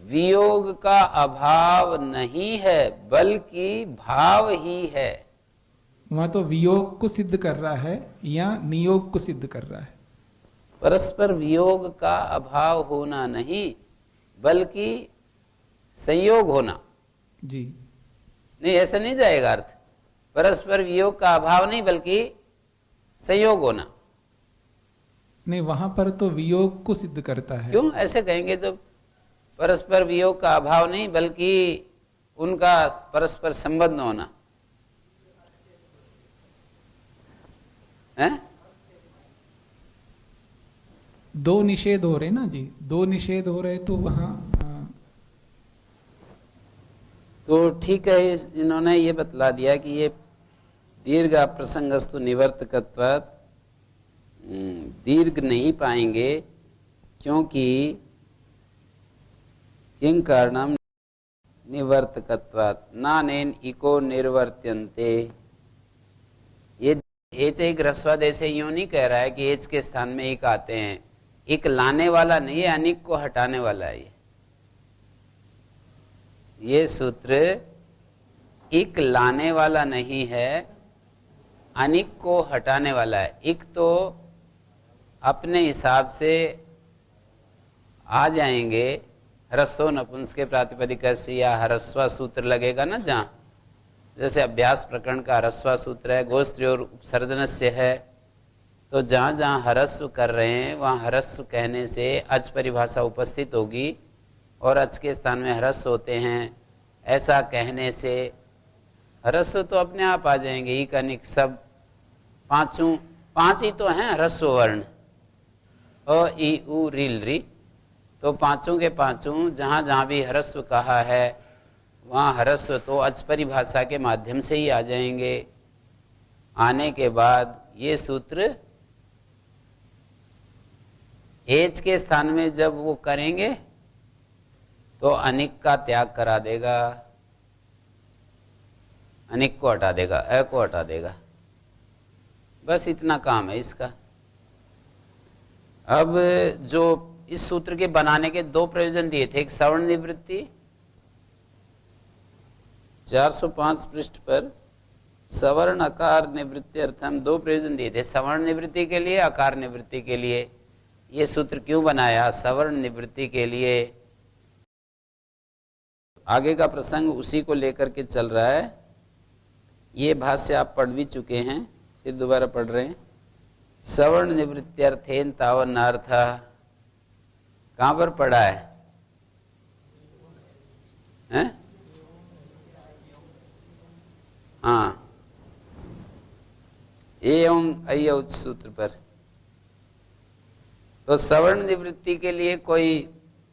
वियोग का अभाव नहीं है बल्कि भाव ही है। वहां तो वियोग को सिद्ध कर रहा है या नियोग को सिद्ध कर रहा है। परस्पर वियोग का अभाव होना नहीं बल्कि संयोग होना। जी नहीं, ऐसा नहीं जाएगा अर्थ। परस्पर वियोग का अभाव नहीं बल्कि संयोग होना। नहीं, वहां पर तो वियोग को सिद्ध करता है। क्यों ऐसे कहेंगे? जब परस्पर वियोग का अभाव नहीं बल्कि उनका परस्पर संबंध होना है। दो निषेध हो रहे ना जी, दो निषेध हो रहे तो वहां तो ठीक है, इन्होंने ये बतला दिया कि ये दीर्घ प्रसंगस्तु निवर्तकत्वात्, दीर्घ नहीं पाएंगे क्योंकि किं कारणम निवर्तकत्वात् नानेन इको निर्वर्त्यन्ते। ये एच एक ह्रस्वादेश से यूं नहीं कह रहा है कि एच के स्थान में इक आते हैं। इक लाने वाला नहीं है, अनिक को हटाने वाला है। ये सूत्र इक लाने वाला नहीं है, अनिक को हटाने वाला है। इक तो अपने हिसाब से आ जाएंगे, ह्रस्व नपुंसक के प्रातिपदिक से या ह्रस्व सूत्र लगेगा ना, जहाँ जैसे अभ्यास प्रकरण का ह्रस्व सूत्र है, गोस्त्री और उपसर्जनस्य है, तो जहाँ जहाँ ह्रस्व कर रहे हैं वहाँ ह्रस्व कहने से अच परिभाषा उपस्थित होगी और अच के स्थान में ह्रस्व होते हैं। ऐसा कहने से ह्रस्व तो अपने आप आ जाएंगे। इक अनिक सब पांच ही तो हैं ह्रस्व वर्ण, अ ई उ रील री। तो पांचों के पांचों जहाँ जहाँ भी ह्रस्व कहा है वहाँ ह्रस्व तो अच परिभाषा के माध्यम से ही आ जाएंगे। आने के बाद ये सूत्र एच के स्थान में जब वो करेंगे तो अनिक का त्याग करा देगा, अनिक को हटा देगा, अ को हटा देगा। बस इतना काम है इसका। अब जो इस सूत्र के बनाने के दो प्रयोजन दिए थे। एक सवर्ण निवृत्ति, 405 पृष्ठ पर सवर्ण अकार निवृत्ति अर्थम दो प्रयोजन दिए थे, सवर्ण निवृत्ति के लिए, अकार निवृत्ति के लिए। ये सूत्र क्यों बनाया? सवर्ण निवृत्ति के लिए। आगे का प्रसंग उसी को लेकर के चल रहा है। ये भाष्य आप पढ़ भी चुके हैं, फिर दोबारा पढ़ रहे हैं। सवर्ण निवृत्त्यर्थेन तावन्नार्थ, कहां पर पढ़ा है? हैं? हाँ, एवं अयौच सूत्र पर। तो सवर्ण निवृत्ति के लिए कोई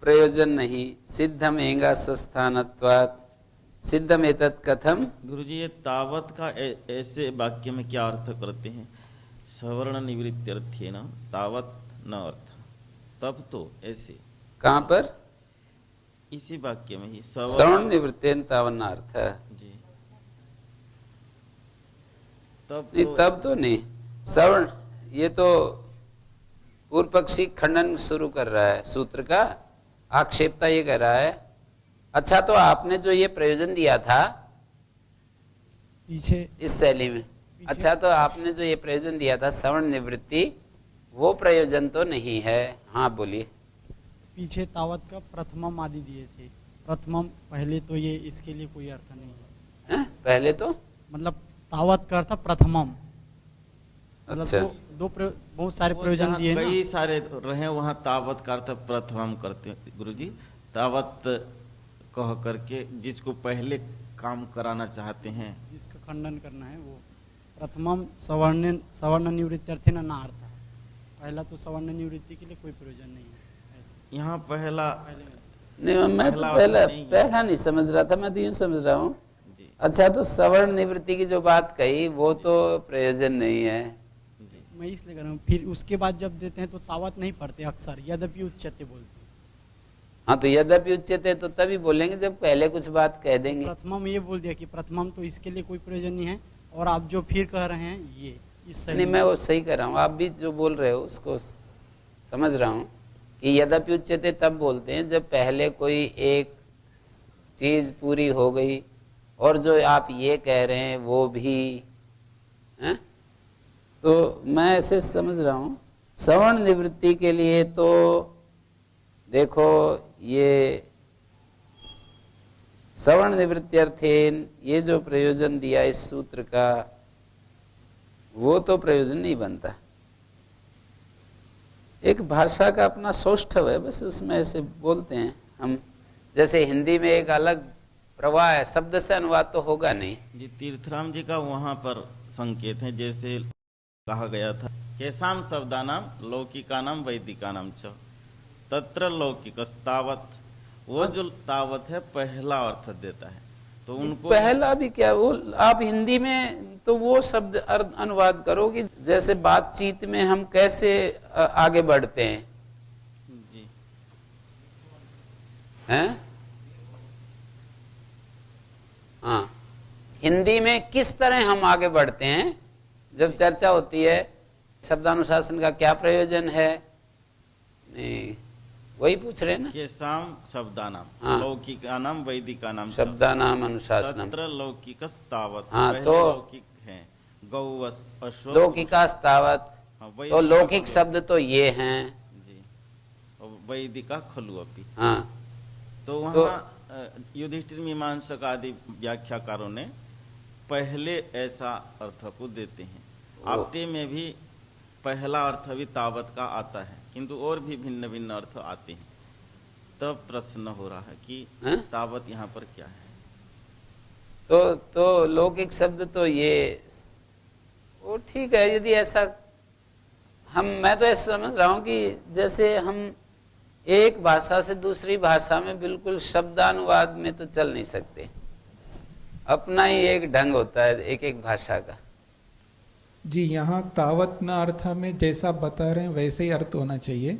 प्रयोजन नहीं। सिद्धम एंगा संस्थानत्वात्, सिद्धम एतत् कथम। गुरुजी, ये तावत का ऐसे वाक्य में क्या अर्थ करते हैं? सवर्ण निवृत्त्यर्थे न तावत न अर्थ, तब तो ऐसे कहां पर? इसी वाक्य में ही सवर्ण निवृत्तेन तावन्न अर्थ। जी, तब तो नहीं। सवर्ण, ये तो पूर्व पक्षी खंडन शुरू कर रहा है सूत्र का, आक्षेपता ये कर रहा है। अच्छा, तो आपने जो ये प्रयोजन दिया था पीछे इस शैली में, अच्छा, तो आपने जो ये प्रयोजन दिया था सवर्ण निवृत्ति, वो प्रयोजन तो नहीं है। हाँ बोलिए। पीछे तावत का प्रथमम आदि दिए थे। प्रथमम पहले, तो ये इसके लिए कोई अर्थ नहीं है। पहले तो मतलब तावत का अर्थ प्रथमम, मतलब अच्छा, बहुत सारे प्रयोजन दिए ना। कई सारे रहे, वहाँ तावत का अर्थ प्रथमम करते हैं गुरुजी। तावत कह करके जिसको पहले काम कराना चाहते हैं, जिसका खंडन करना है, वो प्रथमम सवर्ण निवृत्त्यर्थे न अर्थ। पहला तो सवर्ण निवृत्ति के लिए कोई प्रयोजन नहीं है ऐसे। यहाँ पहला नहीं, मैं तो पहला नहीं समझ रहा था, मैं तो यूं समझ रहा हूँ। अच्छा, तो सवर्ण निवृत्ति की जो बात कही वो तो प्रयोजन नहीं है। मैं इसलिए कर रहा हूँ, फिर उसके बाद जब देते हैं तो तावत नहीं पढ़ते अक्सर, यद्यपि उच्चते बोलते हैं। हाँ, तो यद्यपि उच्चते तो तभी बोलेंगे जब पहले कुछ बात कह देंगे। प्रथमम ये बोल दिया कि प्रथमम तो इसके लिए कोई प्रयोजन नहीं है, और आप जो फिर कह रहे हैं ये इस नहीं, मैं वो सही कर रहा हूँ, आप भी जो बोल रहे हो उसको समझ रहा हूँ कि यद्यपि उच्चते तब बोलते हैं जब पहले कोई एक चीज पूरी हो गई, और जो आप ये कह रहे हैं वो भी है। तो मैं ऐसे समझ रहा हूँ सवर्ण निवृत्ति के लिए तो देखो, ये सवर्ण निवृत्त्यर्थेन ये जो प्रयोजन दिया इस सूत्र का, वो तो प्रयोजन नहीं बनता। एक भाषा का अपना सौष्ठव है, बस उसमें ऐसे बोलते हैं हम। जैसे हिंदी में एक अलग प्रवाह है, शब्द से अनुवाद तो होगा नहीं जी। तीर्थराम जी का वहाँ पर संकेत है, जैसे कहा गया था, केसाम शब्दानाम लौकिकानाम वैदिकानाम च तत्र लौकिकस्तावत। वो जो तावत है पहला अर्थ देता है, तो उनको पहला भी क्या, वो आप हिंदी में तो वो शब्द अनुवाद करो कि जैसे बातचीत में हम कैसे आगे बढ़ते हैं जी, हैं? हाँ, हिंदी में किस तरह हम आगे बढ़ते हैं जब चर्चा होती है शब्दानुशासन का क्या प्रयोजन है। नहीं, वही पूछ रहे हैं ना। केसाम शब्दानाम हाँ। लौकिकानाम वैदिकानाम शब्दानाम अनुशासनम, तत्र लौकिकस्तावत। हाँ, पहले तो लौकिक है, गौ अश्व, लौकिकास्तावत, हाँ, तो वैदिका लौकिक खलु। शब्द तो ये हैं। जी, और वैदिका खलु अपि। हाँ, तो वहाँ युधिष्ठिर मीमांसक आदि व्याख्याकारों ने पहले ऐसा अर्थ को देते हैं। आपटे में भी पहला अर्थ भी तावत का आता है, किंतु और भी भिन्न भिन्न अर्थ आते हैं। तब प्रश्न हो रहा है कि तावत यहाँ पर क्या है। तो लौकिक शब्द तो ये वो ठीक है। यदि ऐसा मैं तो ऐसा समझ रहा हूं कि जैसे हम एक भाषा से दूसरी भाषा में बिल्कुल शब्दानुवाद में तो चल नहीं सकते, अपना ही एक ढंग होता है एक एक भाषा का। जी, यहाँ तावत न अर्थ में जैसा बता रहे हैं वैसे ही अर्थ होना चाहिए।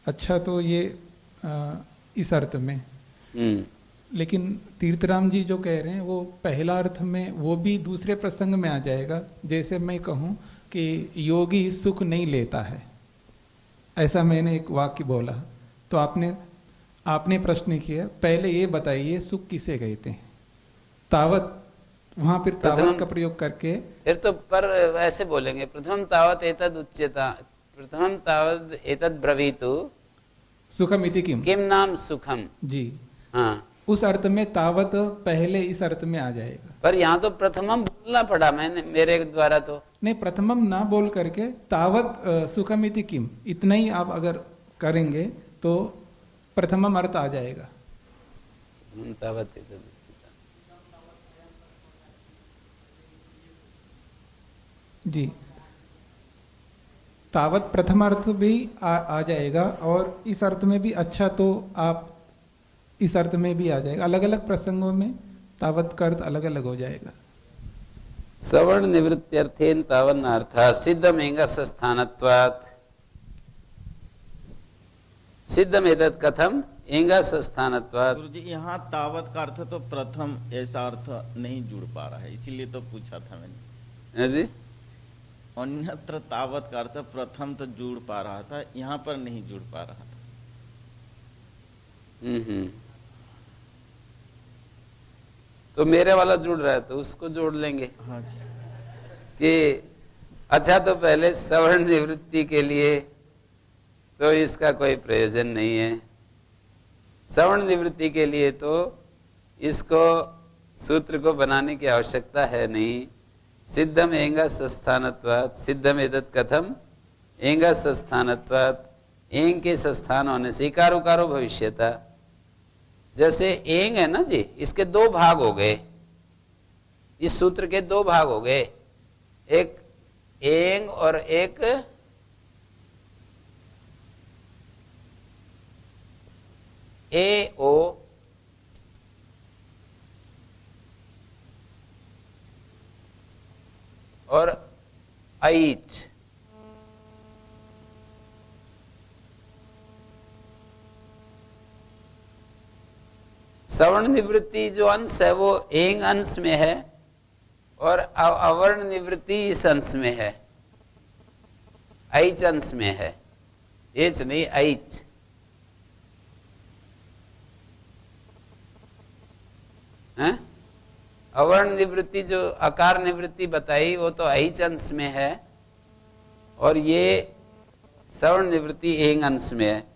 अच्छा, तो ये इस अर्थ में, लेकिन तीर्थराम जी जो कह रहे हैं वो पहला अर्थ में, वो भी दूसरे प्रसंग में आ जाएगा। जैसे मैं कहूँ कि योगी सुख नहीं लेता है, ऐसा मैंने एक वाक्य बोला, तो आपने प्रश्न किया पहले ये बताइए सुख किसे कहते हैं। तावत, वहां फिर तावत का प्रयोग करके फिर तो पर ऐसे बोलेंगे, प्रथम तावत एतद उच्यता, प्रथम तावत एतद ब्रवीतु सुखम इति किम, किम नाम सुखम। जी हाँ, उस अर्थ में तावत पहले इस अर्थ में आ जाएगा। पर यहाँ तो प्रथमम बोलना पड़ा मैंने, मेरे द्वारा तो नहीं, प्रथमम ना बोल करके तावत सुखम इति किम, इतना ही आप अगर करेंगे तो प्रथमम अर्थ आ जाएगा। तावत एतद उच्यता। जी, तावत प्रथम अर्थ भी आ जाएगा, और इस अर्थ में भी अच्छा तो आप इस अर्थ में भी आ जाएगा। अलग अलग प्रसंगों में तावत का अर्थ अलग अलग हो जाएगा। सवर्ण निवृत्त्यर्थेन तावन्नार्थः सिद्धमेंग स्थानत्वात्। सिद्धमेतत् कथम एंगा स्थानत्वात्। गुरुजी यहाँ तावत का अर्थ तो प्रथम ऐसा अर्थ नहीं जुड़ पा रहा है, इसीलिए तो पूछा था मैंने। है जी, अन्यत्र तावत का अर्थ प्रथम तो जुड़ पा रहा था, यहाँ पर नहीं जुड़ पा रहा था। तो मेरे वाला जुड़ रहा है तो उसको जोड़ लेंगे। हाँ जी। कि अच्छा, तो पहले सवर्ण निवृत्ति के लिए तो इसका कोई प्रयोजन नहीं है, सवर्ण निवृत्ति के लिए तो इसको सूत्र को बनाने की आवश्यकता है नहीं। सिद्धम एंगा सस्थानत्वात्, सिद्धम एतत् कथम एंगा सस्थानत्वात्, एंग के सस्थान होने से इकार उकारो भविष्यता। जैसे एंग है ना जी, इसके दो भाग हो गए, इस सूत्र के दो भाग हो गए, एक एंग और एक ए ओ। और ऐच। सवर्ण निवृत्ति जो अंश है वो एंग अंश में है, और अवर्ण निवृत्ति इस अंश में है, ऐच अंश में है, एच नहीं ऐच। अवर्ण निवृत्ति जो अकार निवृत्ति बताई वो तो ऐच अंश में है, और ये सवर्ण निवृत्ति एंग अंश में है।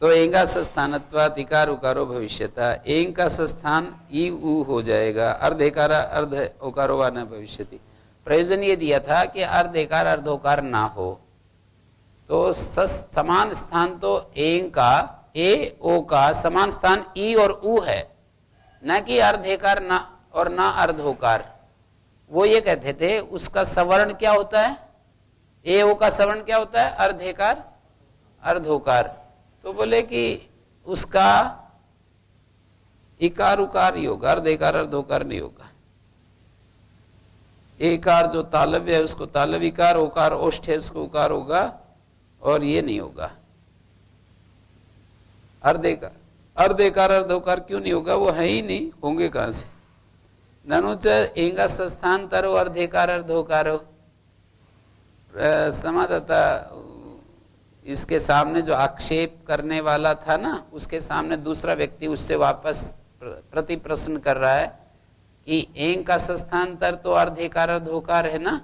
तो एंगा स्थानत्वात् इकार उकारो भविष्यता, एंग का स्थान ई उ हो जाएगा, अर्धेकारा अर्ध ओकारो वा न भविष्यति। प्रयोजन ये दिया था कि अर्धेकार अर्धोकार ना हो, तो समान स्थान तो एंग का ए ओ का समान स्थान ई और उ है, न कि अर्धेकार ना और ना अर्धोकार। वो ये कहते थे उसका सवर्ण क्या होता है, ए ओ का सवर्ण क्या होता है, अर्धेकार अर्धोकार। तो बोले कि उसका इकार उकार ही होगा, अर्धेकार अर्धोकार नहीं होगा। एकार जो तालव्य है उसको तालव इकार, ओकार ओष्ठ है उसको उकार होगा, और ये नहीं होगा अर्धेकार। अर्धेकार अर्धोकार क्यों नहीं होगा, वो है ही नहीं, होंगे कहां से। ननुच एंगा स्थानतरो अर्धेकार अर्धोकारो। समाधाता इसके सामने जो आक्षेप करने वाला था ना, उसके सामने दूसरा व्यक्ति उससे वापस प्रति प्रश्न कर रहा है कि एंग का स्थानांतर तो अर्धेकार अर्धोकार है ना,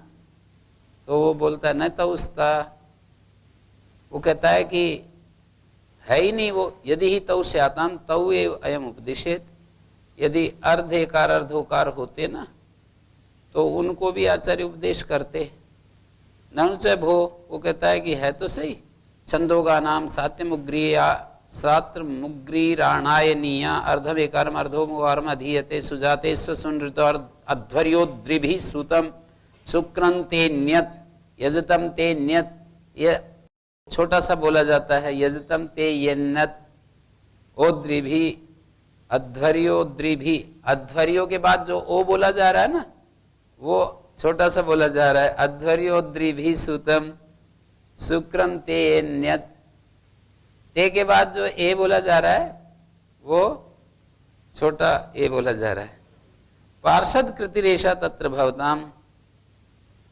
तो वो बोलता है न तो उसका, वो कहता है कि है ही नहीं वो, यदि ही तौ से आताम तौ एव अयम उपदिशेत। यदि अर्धेकार अर्धोकार होते ना तो उनको भी आचार्य उपदेश करते। ननुच भो, वो कहता है कि है तो सही, छंदोगा नाम सात्र मुग्रीराणायनीया अर्धवेकारम अर्धोमुगारम अधीयते सुजाते स्वसुनृतो अध्वर्योद्रिभिः सुतम शुक्रंते न्यत यजतम ते न्यत। ये छोटा सा बोला जाता है, यजतम ते यन्नत ओद्रिभि अध्वर्योद्रिभि। अध्वर्यो के बाद जो ओ बोला जा रहा है ना, वो छोटा सा बोला जा रहा है, अध्वर्योद्रिभि सुतम शुक्रम ते न्यत। ते के बाद जो ए बोला जा रहा है वो छोटा ए बोला जा रहा है। पार्षद कृति रेशा तत्र भवताम,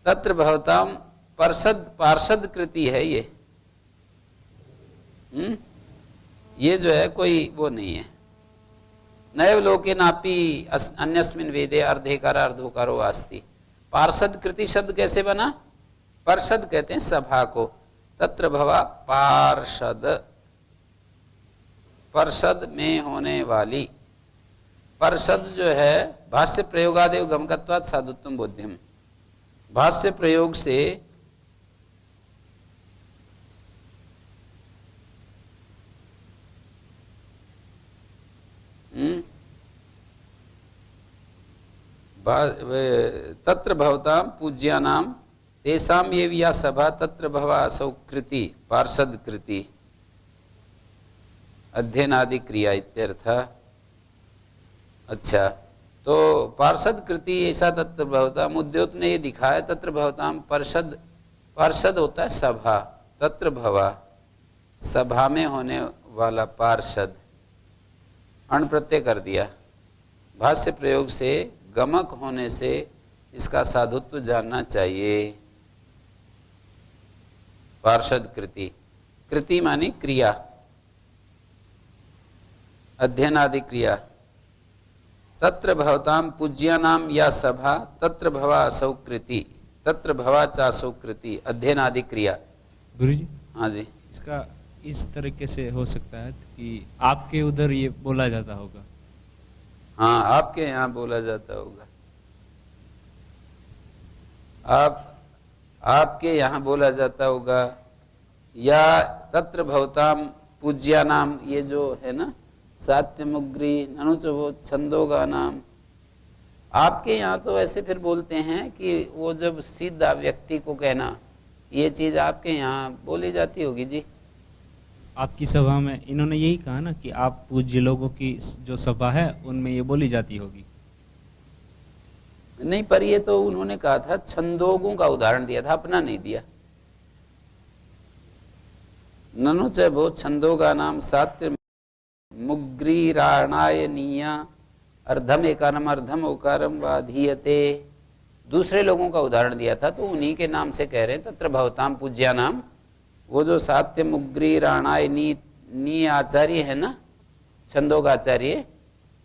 तत्र भवताम पार्षद कृति है ये, ये जो है कोई वो नहीं है। नैव लोके नापी अन्यस्मिन वेदे अर्धेकार अर्धोकारो अस्ति। पार्षद कृति शब्द कैसे बना? पार्षद कहते हैं सभा को। तत्र भवा पार्षद, पार्षद में होने वाली। पार्षद जो है भाष्य प्रयोगादेव गमकत्वात् साधुत्वम बोध्यम, भाष्य प्रयोग से तत्र भवतां पूज्यानां तेषां एव या सभा तत्र भवा असौ कृति पार्षद कृति अध्ययनादि क्रिया इत्यर्थ। अच्छा, तो पार्षद कृति ऐसा तत्र भवतां उद्योत ने ये दिखाया। तत्र भवतां पार्षद, पार्षद होता है सभा, तत्र भवा सभा में होने वाला पार्षद, अण प्रत्यय कर दिया। भाष्य प्रयोग से गमक होने से इसका साधुत्व जानना चाहिए। पार्षद कृति, कृति मानी क्रिया, अध्ययन आदि क्रिया। तत्र भवतां पूज्यानां या सभा तत्र भवा असौ कृति, तत्र भवा चासौ कृति अध्ययन आदि क्रिया। गुरुजी, हाँ जी, इसका इस तरीके से हो सकता है कि आपके उधर ये बोला जाता होगा। हाँ, आपके यहाँ बोला जाता होगा, आपके यहाँ बोला जाता होगा। या तत्र भवतां पूज्यानाम, ये जो है ना सात्यमुग्री ननुचो छंदोगा नाम, आपके यहाँ तो ऐसे फिर बोलते हैं कि वो जब सीधा व्यक्ति को कहना, ये चीज आपके यहाँ बोली जाती होगी जी। आपकी सभा में इन्होंने यही कहा ना कि आप पूज्य लोगों की जो सभा है उनमें ये बोली जाती होगी। नहीं, पर ये तो उन्होंने कहा था, छंदोगों का उदाहरण दिया था, अपना नहीं दिया। ननु च भो छंदोगा नाम सात्य मुग्रीराणायनीया अर्धम एकारम अर्धम ओकारम वाधीयते, दूसरे लोगों का उदाहरण दिया था, तो उन्हीं के नाम से कह रहे हैं। तत्र भवताम पूज्या नाम, वो जो सात्य मुग्री राणायनी आचार्य है ना, छंदोग आचार्य,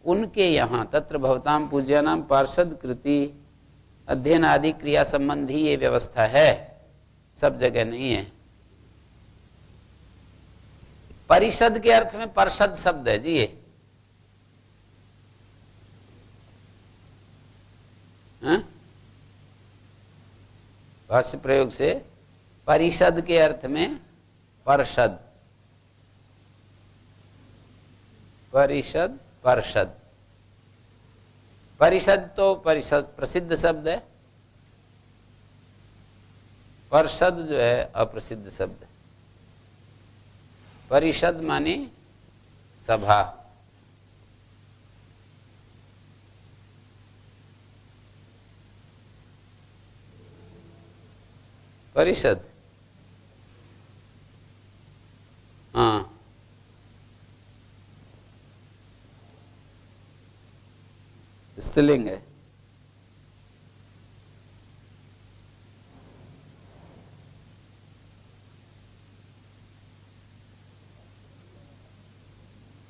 उनके यहाँ तत्र भवताम पूज्या नाम पार्षद कृति अध्ययन आदि क्रिया संबंधी ये व्यवस्था है, सब जगह नहीं है। परिषद के अर्थ में पार्षद शब्द है जी ये। भाष्य प्रयोग से परिषद के अर्थ में पार्षद, परिषद पार्षद। परिषद तो परिषद प्रसिद्ध शब्द है, पार्षद जो है अप्रसिद्ध शब्द है। परिषद माने सभा, परिषद, हाँ, स्त्रीलिंग है।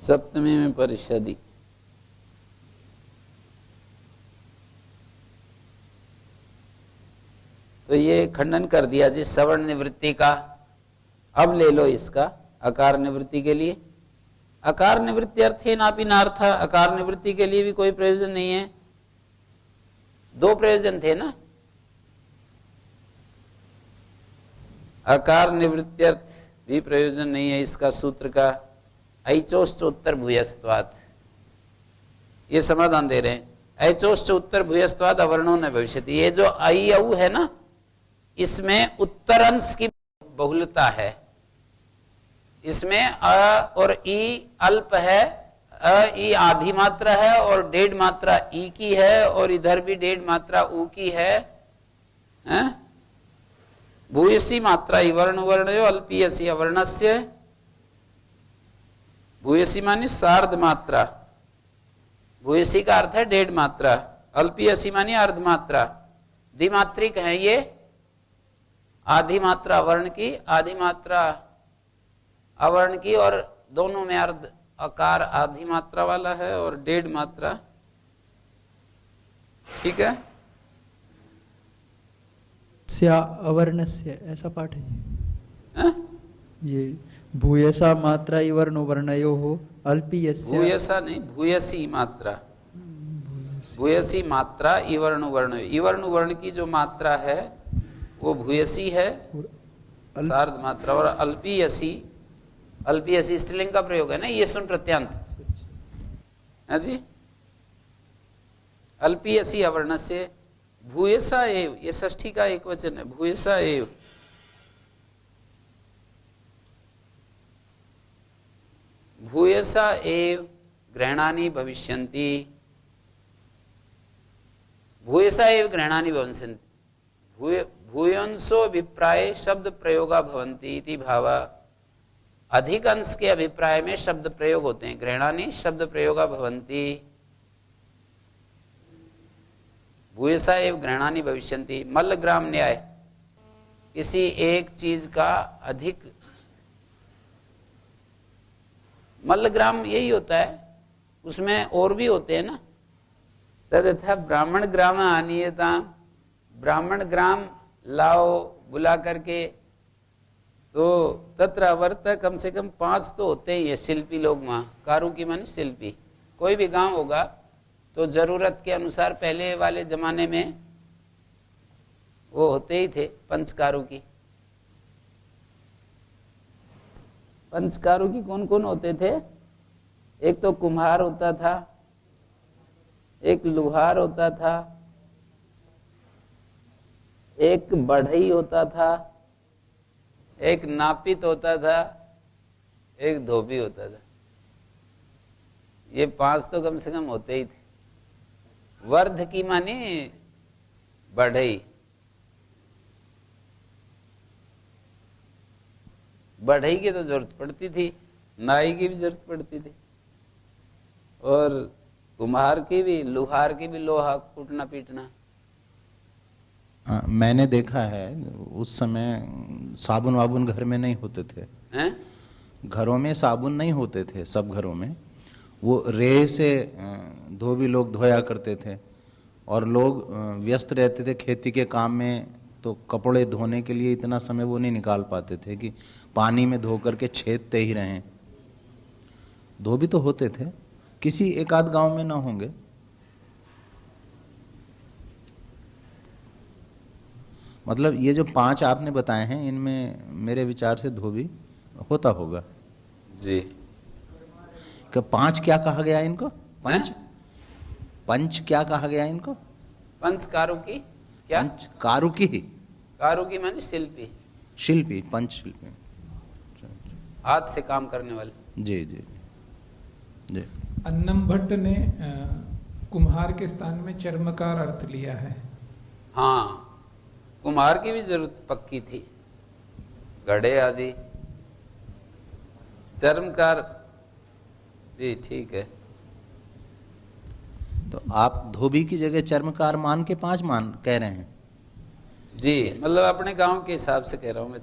सप्तमी में परिषदी। तो ये खंडन कर दिया जी सवर्ण निवृत्ति का। अब ले लो इसका अकार निवृत्ति के लिए। अकार निवृत्ति अर्थे नापि नार्थ, अकार निवृत्ति के लिए भी कोई प्रयोजन नहीं है। दो प्रयोजन थे ना, अकार निवृत्त्यर्थ भी प्रयोजन नहीं है इसका सूत्र का। ऐचोश्च उत्तर भूयस्त्वात्, ये समाधान दे रहे हैं। ऐचोश्च उत्तर भूयस्त्वात् अवर्णो न भविष्यति। ये जो ऐ औ है ना, इसमें उत्तरंश की बहुलता है। इसमें अ और ई अल्प है, अ ई आधी मात्रा है और डेढ़ मात्रा ई की है, और इधर भी डेढ़ मात्रा ऊ की है। भूयसी मात्रा वर्ण वर्णयो अल्पीयसी अवर्णस्य। भूयसी मानी सार्ध मात्रा, भूयसी का अर्थ है डेढ़ मात्रा, अल्पीयसी मानी अर्ध मात्रा। द्विमात्रिक है ये, आधी मात्रा वर्ण की, आधी मात्रा अवर्ण की, और दोनों में अर्ध अकार आधी मात्रा वाला है और 1.5 मात्रा। ठीक है, स्या अवर्णस्य ऐसा पाठ है हैं? ये भूयसा मात्रा इवर्णो वर्णयो हो अल्पीयस्य। भूयसा नहीं, भूयसी मात्रा, भूयसी मात्रा इवर्ण वर्ण। इवर्ण वर्ण की जो मात्रा है वो भूयसी है, सार्ध मात्रा, और अल्पीयसी, अल्पीयसी स्त्रीलिंग का प्रयोग है ना, ये सुन प्रत्यांत है जी। अल्पीयसी अवर्ण से भूयसा एव, ये षष्ठी का एक वचन है, भूयसा एव। भूयसा एव ग्रहणानि भविष्यन्ति, भूयसा एव ग्रहणानि भविष्यन्ति, भूयंसो अभिप्राय शब्द प्रयोगा भवन्ति इति भावा। अधिक अंश के अभिप्राय में शब्द प्रयोग होते हैं, ग्रहणानि शब्द प्रयोगा भवन्ति, भूयसा एव ग्रहणानि भविष्यन्ति। मल्लग्राम न्याय, किसी एक चीज का अधिक, मल्लग्राम यही होता है, उसमें और भी होते हैं ना। तथा ब्राह्मण ग्राम आनीयता, ब्राह्मण ग्राम लाओ बुला करके, तो तत्र अवर्त कम से कम 5 तो होते ही है शिल्पी लोग वहाँ। कारू की माने शिल्पी, कोई भी गांव होगा तो जरूरत के अनुसार पहले वाले जमाने में वो होते ही थे पंचकारू की। पंचकारू की कौन कौन होते थे? एक तो कुम्हार होता था, एक लुहार होता था, एक बढ़ई होता था, एक नापित होता था, एक धोबी होता था। ये 5 तो कम से कम होते ही थे। वर्ध की माने बढ़ई, बढ़ई की तो जरूरत पड़ती थी, नाई की भी जरूरत पड़ती थी, और कुम्हार की भी, लुहार की भी, लोहा कूटना पीटना। मैंने देखा है उस समय साबुन वाबुन घर में नहीं होते थे। हैं? घरों में साबुन नहीं होते थे, सब घरों में वो रेह से धोबी लोग धोया करते थे, और लोग व्यस्त रहते थे खेती के काम में, तो कपड़े धोने के लिए इतना समय वो नहीं निकाल पाते थे कि पानी में धो करके छेदते ही रहें। धोबी तो होते थे, किसी एक आध गांव में ना होंगे। मतलब ये जो 5 आपने बताए हैं, इनमें मेरे विचार से धोबी होता होगा जी। कि 5 क्या कहा गया इनको? पंच, पंच क्या कहा गया इनको? पंचकारू की क्या? पंच कारू की, कारू की माने शिल्पी, शिल्पी, पंच शिल्पी, हाथ से काम करने वाले। जी जी जी। अन्नम भट्ट ने कुम्हार के स्थान में चर्मकार अर्थ लिया है। हाँ, कुम्हार की भी जरूरत पक्की थी, घड़े आदि। चर्मकार भी ठीक है। तो आप धोबी की जगह चर्मकार मान के 5 मान कह रहे हैं? जी, मतलब अपने गांव के हिसाब से कह रहा हूं मैं।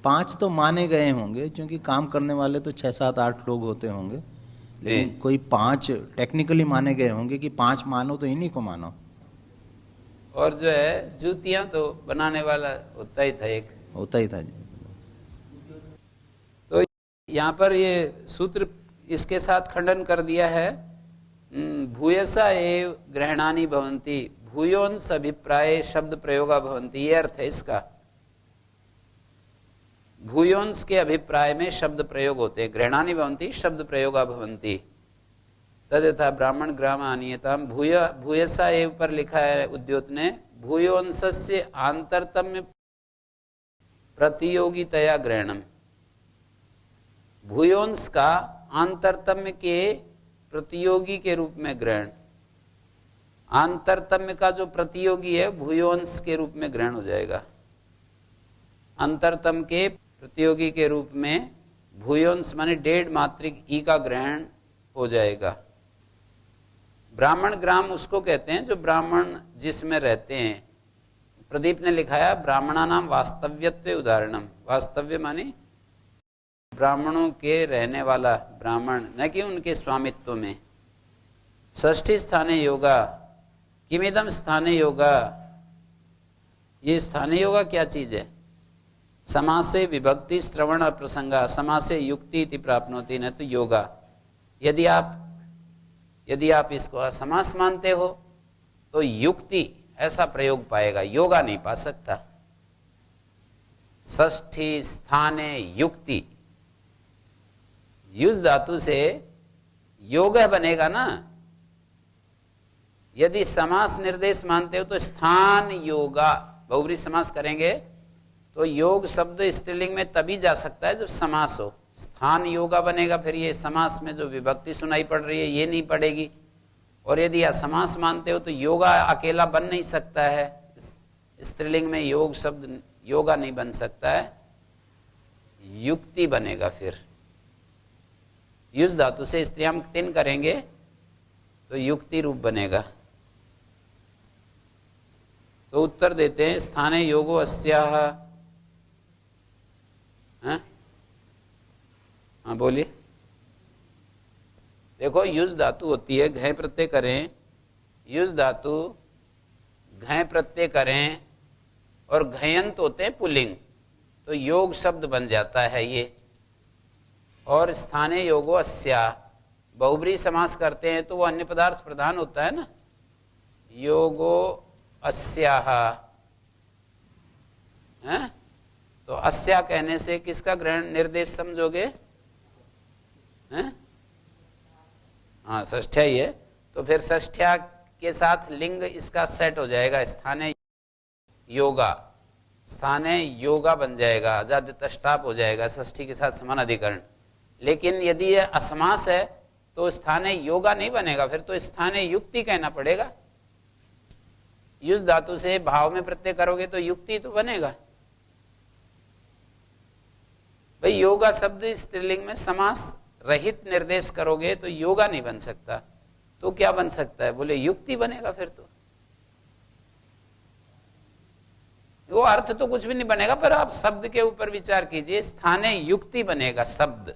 5 तो माने गए होंगे, क्योंकि काम करने वाले तो 6, 7, 8 लोग होते होंगे, लेकिन कोई 5 टेक्निकली माने गए होंगे कि 5 मानो तो इन्हीं को मानो। और जो है जूतियां तो बनाने वाला होता ही था, एक होता ही था जी। तो यहाँ पर ये सूत्र इसके साथ खंडन कर दिया है। भूयसा एव ग्रहणानि भवन्ति, भूयोंस अभिप्राय शब्द प्रयोगा भवन्ति, ये अर्थ है इसका। भूयोंस के अभिप्राय में शब्द प्रयोग होते हैं, ग्रहणानि भवन्ति शब्द प्रयोगा भवन्ति। तद्यथा ब्राह्मण ग्राम आनीयताम, भूयसा एव पर लिखा है उद्योत ने, भूयोंसस्य आंतरतम्य प्रतियोगितया ग्रहणम। भूयोंस का आंतरतम्य के प्रतियोगी के रूप में ग्रहण, आंतरतम्य का जो प्रतियोगी है भूयोंस के रूप में ग्रहण हो जाएगा। अंतरतम के प्रतियोगी के रूप में भूयोंस माने 1.5 मात्रिक ई का ग्रहण हो जाएगा। ब्राह्मण ग्राम उसको कहते हैं जो ब्राह्मण जिसमें रहते हैं, प्रदीप ने लिखाया ब्राह्मणा नाम वास्तव्यत्व उदाहरणम। वास्तव्य माने ब्राह्मणों के रहने वाला ब्राह्मण, न कि उनके स्वामित्व में। षष्ठी स्थाने योगा किमिदम स्थाने योगा। ये स्थाने योगा क्या चीज है? समासे विभक्ति श्रवण और प्रसंगा समासे युक्ति इति प्राप्नोति न तो योगा। यदि आप इसको असमास मानते हो तो युक्ति ऐसा प्रयोग पाएगा, योगा नहीं पा सकता। षष्ठी स्थाने युक्ति, युज धातु से योग बनेगा ना। यदि समास निर्देश मानते हो तो स्थान योगा, बहुब्री समास करेंगे तो योग शब्द स्त्रीलिंग में तभी जा सकता है जब समास हो। स्थान योगा बनेगा, फिर ये समास में जो विभक्ति सुनाई पड़ रही है ये नहीं पड़ेगी। और यदि असमास मानते हो तो योगा अकेला बन नहीं सकता है, स्त्रीलिंग में योग शब्द योगा नहीं बन सकता है, युक्ति बनेगा। फिर युज धातु से स्त्रियाम तिन करेंगे तो युक्ति रूप बनेगा। तो उत्तर देते हैं स्थाने योगो अस्याह। हाँ बोलिए। देखो युज धातु होती है, घय प्रत्यय करें, युज धातु घय प्रत्यय करें और घयंत होते हैं पुल्लिंग, तो योग शब्द बन जाता है ये। और स्थाने योगो अस्या, बहुब्री समास करते हैं तो वो अन्य पदार्थ प्रधान होता है ना। योगो अस्याह है, तो अस्या कहने से किसका ग्रहण निर्देश समझोगे? हैं? हाँ षष्ठ्या ही है, तो फिर षष्ठ्या के साथ लिंग इसका सेट हो जाएगा, स्थाने योगा, स्थाने योगा बन जाएगा, आजाद तष्टाप हो जाएगा षष्ठी के साथ समान अधिकरण। लेकिन यदि ये असमास है तो स्थाने योगा नहीं बनेगा, फिर तो स्थाने युक्ति कहना पड़ेगा। युज धातु से भाव में प्रत्यय करोगे तो युक्ति तो बनेगा। भाई योगा शब्द स्त्रीलिंग में समास रहित निर्देश करोगे तो योगा नहीं बन सकता, तो क्या बन सकता है? बोले युक्ति बनेगा। फिर तो वो अर्थ तो कुछ भी नहीं बनेगा, पर आप शब्द के ऊपर विचार कीजिए, स्थाने युक्ति बनेगा शब्द।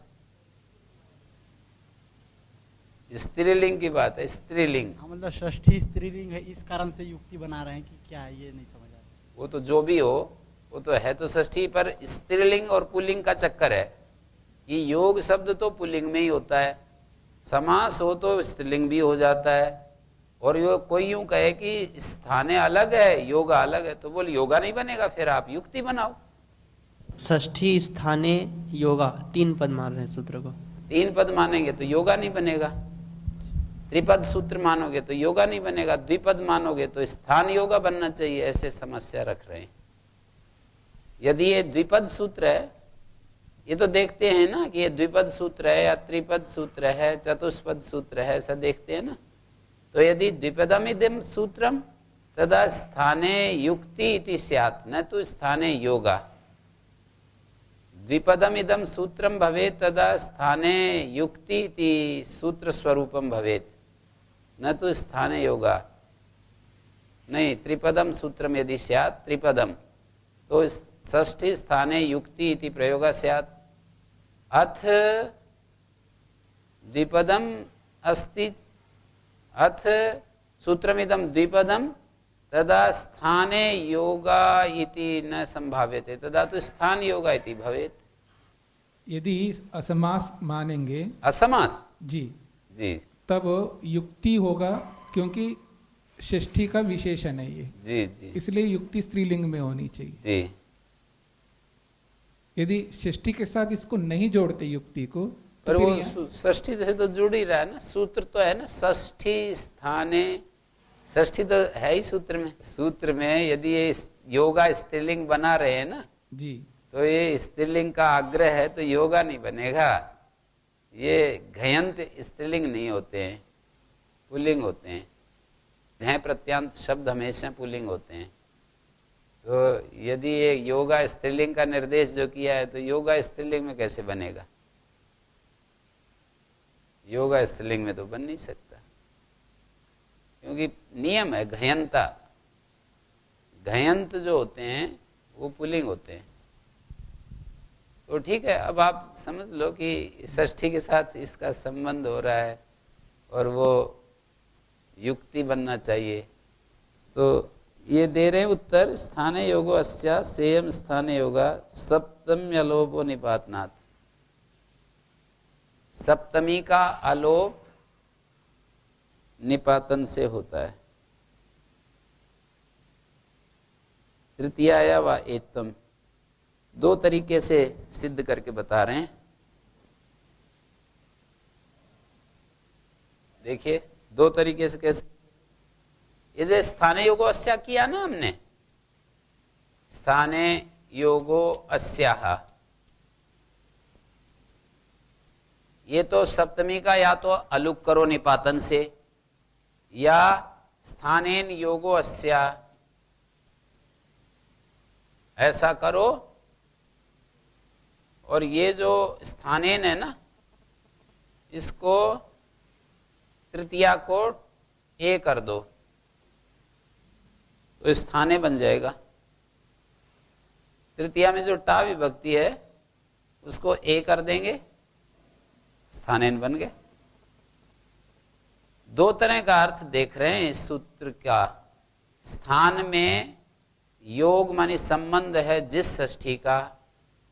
स्त्रीलिंग की बात है, स्त्रीलिंग। मतलब षष्ठी स्त्रीलिंग है, इस कारण से युक्ति बना रहे हैं कि क्या है, ये नहीं समझ आ रहा। वो तो जो भी हो, वो तो है तो षष्ठी, पर स्त्रीलिंग और पुल्लिंग का चक्कर है कि योग शब्द तो पुल्लिंग में ही होता है, समास हो तो स्त्रीलिंग भी हो जाता है। और यो कोई यूं कहे कि स्थाने अलग है योगा अलग है, तो बोल योगा नहीं बनेगा, फिर आप युक्ति बनाओ। षष्ठी स्थाने योगा, 3 पद मान रहे हैं सूत्र को। 3 पद मानेंगे तो योगा नहीं बनेगा, त्रिपद सूत्र मानोगे तो योगा नहीं बनेगा, द्विपद मानोगे तो स्थान योगा बनना चाहिए, ऐसे समस्या रख रहे हैं। यदि ये द्विपद सूत्र है, ये तो देखते हैं ना कि ये द्विपद सूत्र है या त्रिपद सूत्र है, चतुष्पद सूत्र है, ऐसा देखते हैं ना। तो यदि द्विपदमिदं सूत्रम तदा स्थाने युक्ति इति स्यात्, न तो स्थाने योगा। द्विपदमिदं सूत्रम भवेत् तदा स्थाने युक्ति इति सूत्र स्वरूपम भवेत्, न तो स्थाने योगा। नहीं, त्रिपदम सूत्रम यदि स्यात् त्रिपदम, तो षष्ठी स्थाने युक्ति इति प्रयोगा स्यात्। अथ द्विपदम अस्ति, अथ सूत्रमिदं द्विपदम तदा स्थाने योगा इति न संभाव्यते, तदा तो स्थान योगा इति भवेत्। यदि असमास मानेंगे, असमास जी जी, तब युक्ति होगा, क्योंकि षष्ठी का विशेषण है ये, जी जी, इसलिए युक्ति स्त्रीलिंग में होनी चाहिए। जी। यदि षष्ठी के साथ इसको नहीं जोड़ते युक्ति को, पर तो वो षष्ठी से तो जुड़ ही रहा है ना, सूत्र तो है ना, षष्ठी स्थाने, षष्ठी तो है ही सूत्र में। सूत्र में यदि ये योगा स्त्रीलिंग बना रहे हैं ना जी, तो ये स्त्रीलिंग का आग्रह है तो योगा नहीं बनेगा। ये घयंत स्त्रीलिंग नहीं होते हैं, पुल्लिंग होते हैं। घय प्रत्यांत शब्द हमेशा पुल्लिंग होते हैं। तो यदि ये योगा स्त्रीलिंग का निर्देश जो किया है तो योगा स्त्रीलिंग में कैसे बनेगा? योगा स्त्रीलिंग में तो बन नहीं सकता, क्योंकि नियम है घयंता। घयंत जो होते हैं वो पुल्लिंग होते हैं। तो ठीक है, अब आप समझ लो कि षष्ठी के साथ इसका संबंध हो रहा है और वो युक्ति बनना चाहिए। तो ये दे रहे हैं उत्तर, स्थाने योगो अस्या सेयम स्थाने योगा सप्तम अलोपो निपातनात्। सप्तमी का अलोप निपातन से होता है। तृतीया व एतम, दो तरीके से सिद्ध करके बता रहे हैं। देखिए दो तरीके से कैसे। ये जो स्थाने योगो अस्या किया ना हमने, स्थाने योगो अस्याह, ये तो सप्तमी का या तो अलुक करो निपातन से, या स्थानेन योगो अस्या ऐसा करो। और ये जो स्थानेन है ना, इसको तृतीया को ए कर दो तो स्थाने बन जाएगा। तृतीया में जो टा विभक्ति है उसको ए कर देंगे, स्थानेन बन गए। दो तरह का अर्थ देख रहे हैं इस सूत्र का। स्थान में योग माने संबंध है जिस षष्ठी का,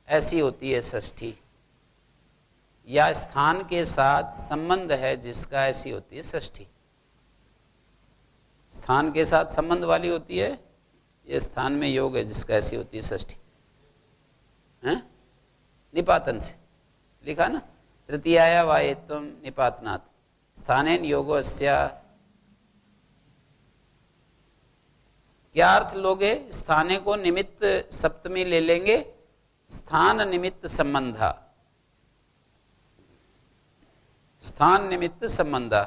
ऐसी होती है षष्ठी, या स्थान के साथ संबंध है जिसका, ऐसी होती है षष्ठी। स्थान के साथ संबंध वाली होती है, ये स्थान में योग है जिसका, ऐसी होती है षष्ठी। हैं? निपातन से लिखा ना, तृतीया वा एतम निपातनात् स्थानेन योगो अस्या। क्या अर्थ लोगे? स्थाने को निमित्त सप्तमी ले लेंगे, स्थान निमित्त संबंधा, स्थान निमित्त संबंधा।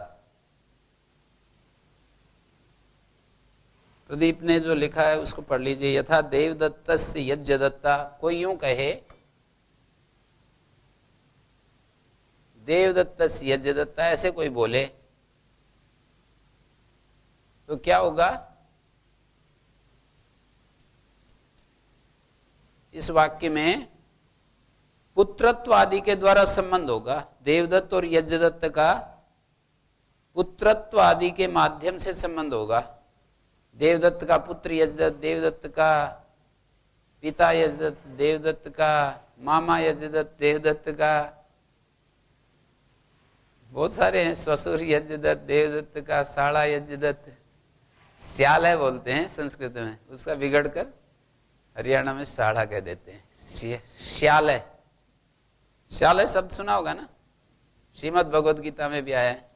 प्रदीप ने जो लिखा है उसको पढ़ लीजिए। यथा देवदत्तस्य यज्ञदत्ता, कोई यूं कहे देवदत्तस्य यज्ञदत्ता, ऐसे कोई बोले तो क्या होगा? इस वाक्य में पुत्रत्व आदि के द्वारा संबंध होगा। देवदत्त और यज्ञदत्त का पुत्रत्व आदि के माध्यम से संबंध होगा। देवदत्त का पुत्र यज्ञदत्त, देवदत्त का पिता यज्ञदत्त, देवदत्त का मामा यज्ञदत्त, देवदत्त का बहुत सारे हैं, ससुर यज्ञदत्त, देवदत्त का साड़ा यज्ञदत्त, श्याल है बोलते हैं संस्कृत में, उसका बिगड़ कर हरियाणा में साड़ा कह देते हैं। श्याल है, श्याल है शब्द सुना होगा ना, श्रीमद् भगवद गीता में भी आया है।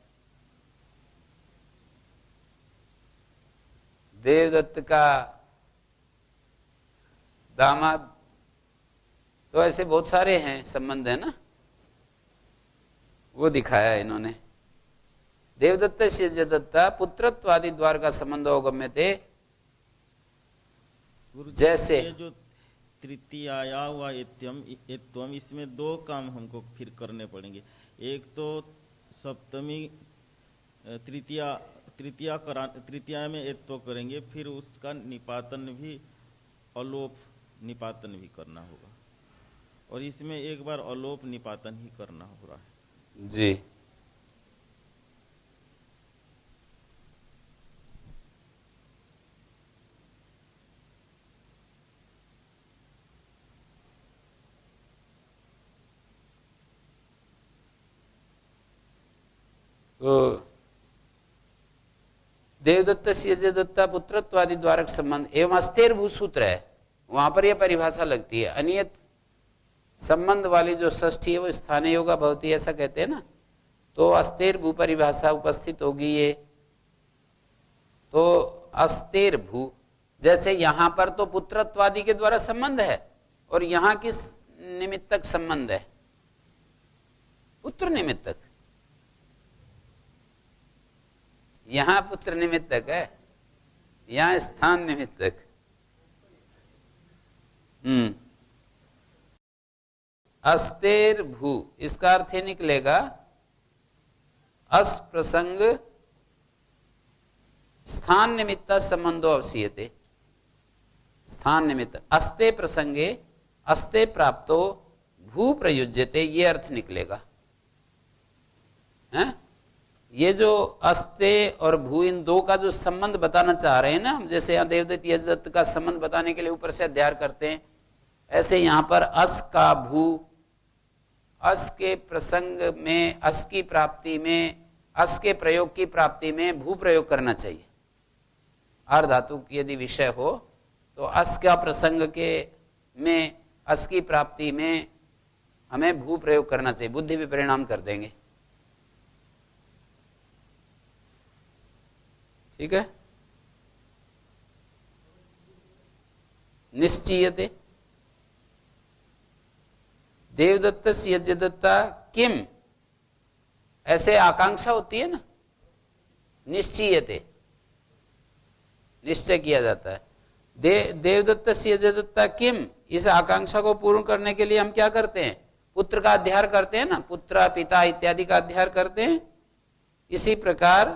देवदत्त का दामाद, तो ऐसे बहुत सारे हैं संबंध है ना, वो दिखाया है इन्होंने। देवदत्त से यज्ञदत्ता पुत्रत्वादि द्वार का संबंध गम्यते। जैसे जो तृतीया व एत्वम, इसमें दो काम हमको फिर करने पड़ेंगे। एक तो सप्तमी तृतीया में एत्व करेंगे, फिर उसका निपातन भी, अलोप निपातन भी करना होगा, और इसमें एक बार अलोप निपातन ही करना हो रहा है जी। तो देवदत्त से यज्ञदत्ता पुत्रत्वादि द्वारक संबंध एवं अस्तेर भूसूत्र है, वहां पर यह परिभाषा लगती है। अनियत संबंध वाली जो षष्ठी है वो स्थानीय योगा भवती, ऐसा कहते हैं ना, तो अस्तेर भू परिभाषा उपस्थित होगी ये। तो अस्तेर भू, जैसे यहां पर तो पुत्रत्वादि के द्वारा संबंध है, और यहां किस निमित्तक संबंध है? पुत्र निमित्तक। यहां पुत्र निमित्तक है, यहां स्थान निमित्तक। अस्तेर भू, इसका अर्थ ही निकलेगा अस प्रसंग स्थान निमित्त संबंधो अवसीयते। स्थान निमित्त अस्ते प्रसंगे अस्ते प्राप्तो भू प्रयुज्यते, ये अर्थ निकलेगा। हैं? ये जो अस्ते और भू, इन दो का जो संबंध बताना चाह रहे हैं ना, जैसे यहाँ देवदत्त यजदत्त का संबंध बताने के लिए ऊपर से अध्याय करते हैं, ऐसे यहां पर अस का भू, अस के प्रसंग में, अस की प्राप्ति में, अस के प्रयोग की प्राप्ति में भू प्रयोग करना चाहिए। आर धातु की यदि विषय हो तो अस का प्रसंग के में, अस की प्राप्ति में हमें भू प्रयोग करना चाहिए, बुद्धि भी परिणाम कर देंगे। ठीक है। निश्चीयते देवदत्त यज्ञदत्ता किम, ऐसे आकांक्षा होती है ना, निश्चीयते, निश्चय किया जाता है। देवदत्त यज्ञदत्ता किम, इस आकांक्षा को पूर्ण करने के लिए हम क्या करते हैं? पुत्र का अध्याय करते हैं ना, पुत्र पिता इत्यादि का अध्याय करते हैं। इसी प्रकार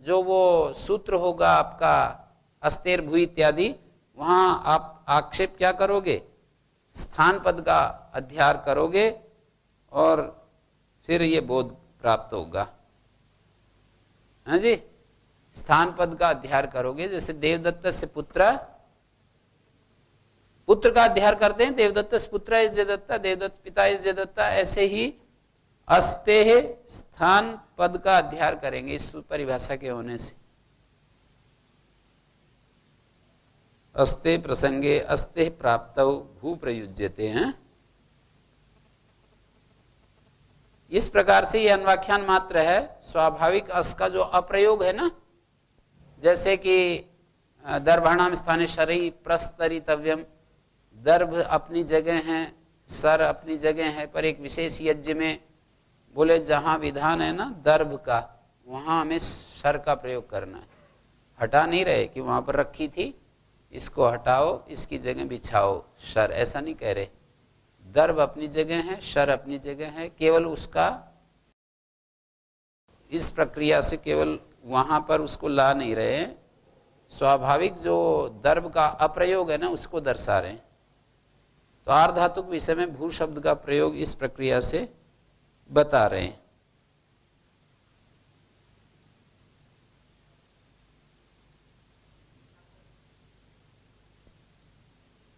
जो वो सूत्र होगा आपका अस्तेर भू इत्यादि, वहां आप आक्षेप क्या करोगे? स्थान पद का अध्याय करोगे और फिर ये बोध प्राप्त होगा। हाँ जी, स्थान पद का अध्याय करोगे। जैसे देवदत्त से पुत्र, पुत्र का अध्याय करते हैं, देवदत्त से पुत्र यज्ञदत्ता, देवदत्त पिता यज्ञदत्ता, ऐसे ही अस्ते स्थान पद का अध्याय करेंगे इस परिभाषा के होने से। अस्ते प्रसंगे अस्ते प्राप्त भू प्रयुज्यते हैं। इस प्रकार से ये अन्वाख्यान मात्र है। स्वाभाविक अस का जो अप्रयोग है ना, जैसे कि दर्भाणाम स्थाने शरई प्रस्तरितव्यम, दर्भ अपनी जगह है, सर अपनी जगह है, पर एक विशेष यज्ञ में बोले जहां विधान है ना दर्भ का, वहां हमें सर का प्रयोग करना है। हटा नहीं रहे कि वहां पर रखी थी, इसको हटाओ, इसकी जगह बिछाओ शर, ऐसा नहीं कह रहे। दर्भ अपनी जगह है, शर अपनी जगह है, केवल उसका इस प्रक्रिया से केवल वहां पर उसको ला नहीं रहे, स्वाभाविक जो दर्भ का अप्रयोग है ना उसको दर्शा रहे हैं। तो आर्धातुक विषय में भू शब्द का प्रयोग इस प्रक्रिया से बता रहे हैं।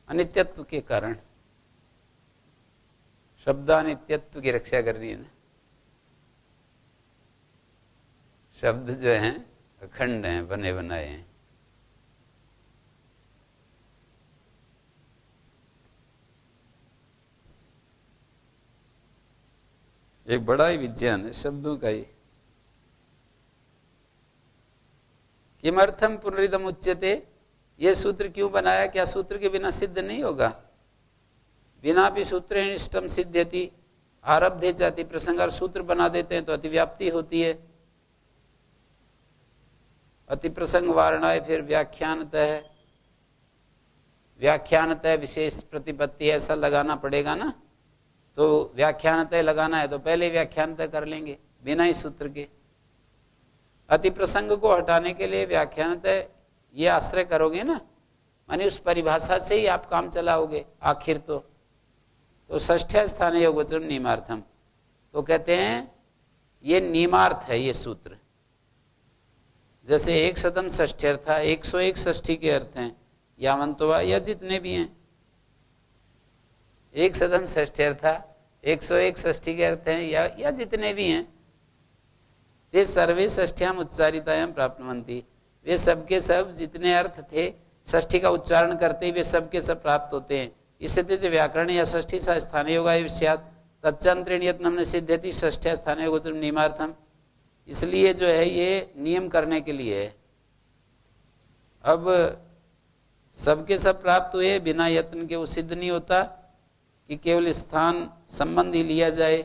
अनित्यत्व के कारण, शब्दानित्यत्व की रक्षा करनी है ना। शब्द जो हैं अखंड हैं, बने बनाए हैं। एक बड़ा ही विज्ञान है शब्दों का ही। किमर्थम पुनरिदम उच्यते, ये सूत्र क्यों बनाया? क्या सूत्र के बिना सिद्ध नहीं होगा? बिना भी सूत्र इष्टम सिद्ध्यति, आरब्धे जाति प्रसंगार, सूत्र बना देते हैं तो अतिव्याप्ति होती है। अति प्रसंग वारणाए, फिर व्याख्यानतः, व्याख्यानतः विशेष प्रतिपत्ति ऐसा लगाना पड़ेगा ना। तो व्याख्यानतः लगाना है तो पहले व्याख्यानतः कर लेंगे बिना ही सूत्र के। अति प्रसंग को हटाने के लिए व्याख्यानतः ये आश्रय करोगे ना, माने उस परिभाषा से ही आप काम चलाओगे आखिर। तो षष्ठ्य स्थाने योगवचन नियमार्थम, तो कहते हैं ये नियमार्थ है ये सूत्र। जैसे एक शतम षष्ठ्यर्थ था, 101 षष्ठी के अर्थ हैं, यावंतवा या जितने भी हैं। एक शतम षष्ठ्यर्थ था, 101 षष्ठी के अर्थ हैं या जितने भी हैं। ते सर्वे षष्ठ्याम उच्चारितायाम प्राप्नुवन्ति, वे सबके सब जितने अर्थ थे षष्ठी का उच्चारण करते ही वे सबके सब प्राप्त होते हैं। इससे तेज व्याकरण या षष्ठी सा स्थानीय योगा विषयात तच्चंत्रेण यत्न सिद्ध्यति षष्ठ्या स्थानीय योगोचर नियमार्थम। इसलिए जो है ये नियम करने के लिए है। अब सबके सब प्राप्त हुए, बिना यत्न के वो सिद्ध नहीं होता कि केवल स्थान संबंध ही लिया जाए।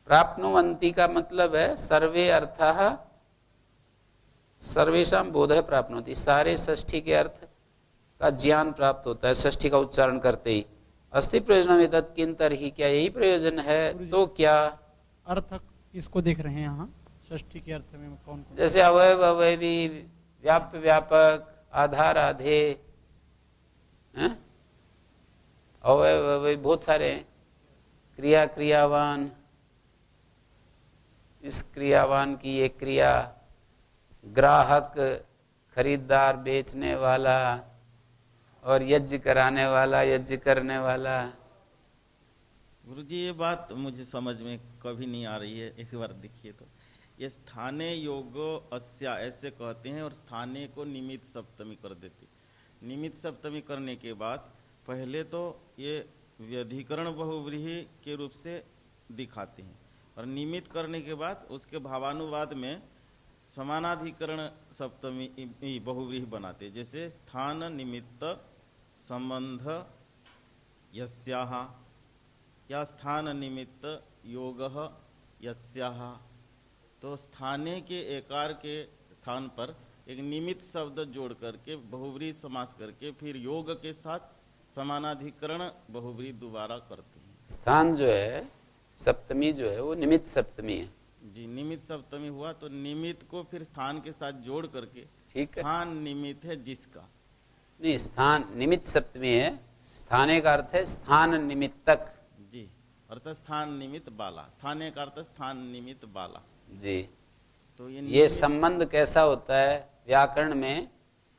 प्राप्नुवन्ति का मतलब है सर्वे अर्थाः सर्वेषां बोधः प्राप्नोति, सारे षष्ठी के अर्थ का ज्ञान प्राप्त होता है षष्ठी का उच्चारण करते ही। अस्ति प्रयोजन एतत् किं तर्हि, क्या यही प्रयोजन है? तो क्या अर्थ इसको देख रहे हैं यहाँ षष्ठी के अर्थ में कौन कौन? जैसे अवयव अवयवी व्याप्य व्यापक, आधार आधे, अवयव अवयव बहुत सारे हैं, क्रिया क्रियावान, इस क्रियावान की एक क्रिया, ग्राहक खरीदार बेचने वाला, और यज्ञ कराने वाला यज्ञ करने वाला। गुरुजी ये बात मुझे समझ में कभी नहीं आ रही है, एक बार देखिए तो। ये स्थाने योगो अस्या ऐसे कहते हैं और स्थाने को निमित्त सप्तमी कर देते। निमित्त सप्तमी करने के बाद पहले तो ये व्यधिकरण बहुव्रीहि के रूप से दिखाते हैं और निमित्त करने के बाद उसके भावानुवाद में समानाधिकरण सप्तमी बहुव्रीहि बनाते हैं। जैसे स्थान निमित्त संबंध यस्याः या स्थान निमित्त योगः यस्याः। तो स्थाने के एकार के स्थान पर एक निमित्त शब्द जोड़ करके बहुव्रीहि समास करके फिर योग के साथ समानाधिकरण बहुव्रीहि दोबारा करते हैं। स्थान जो है सप्तमी जो है वो निमित्त सप्तमी है जी, निमित्त सप्तमी हुआ तो निमित्त को फिर स्थान के साथ जोड़ करके ठीक है। स्थान निमित्त है जिसका, नहीं, स्थान निमित्त सप्तमी है, स्थाने का अर्थ है स्थान निमित्तक जी, अर्थात स्थान निमित्त बाला, स्थाने का अर्थ स्थान निमित्त बाला जी। तो ये संबंध कैसा होता है व्याकरण में,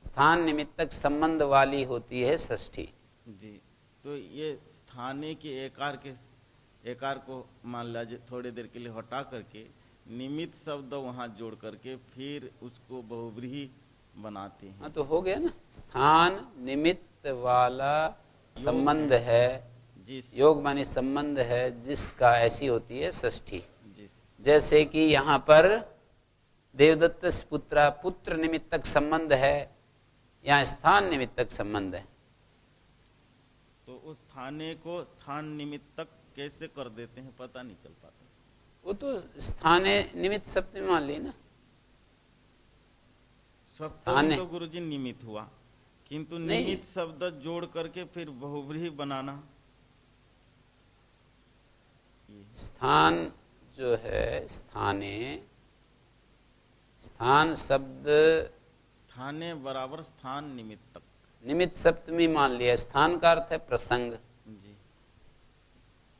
स्थान निमित्तक संबंध वाली होती है षष्ठी जी। तो ये स्थाने के एकार को मान लीजिए थोड़ी देर के लिए हटा करके निमित्त शब्द वहां जोड़ करके फिर उसको बहुव्रीहि बनाते हैं। हाँ तो हो गया ना, स्थान निमित्त वाला संबंध है, जिस योग मानी संबंध है जिसका, ऐसी होती है षष्ठी। जिस जैसे कि यहाँ पर देवदत्त पुत्र, पुत्र निमित्तक संबंध है, यहाँ स्थान निमित्तक संबंध है। तो उस स्थाने को स्थान निमित्तक कैसे कर देते हैं पता नहीं चल पाता। वो तो स्थाने निमित्त सप्तमी मान ली ना, सप्तमी तो गुरुजी निमित्त हुआ, किंतु निमित्त शब्द जोड़ करके फिर बहुव्रीहि बनाना। स्थान जो है स्थाने, स्थान शब्द स्थाने बराबर स्थान निमित्तक, निमित्त सप्तमी मान लिया। स्थान का अर्थ है प्रसंग जी।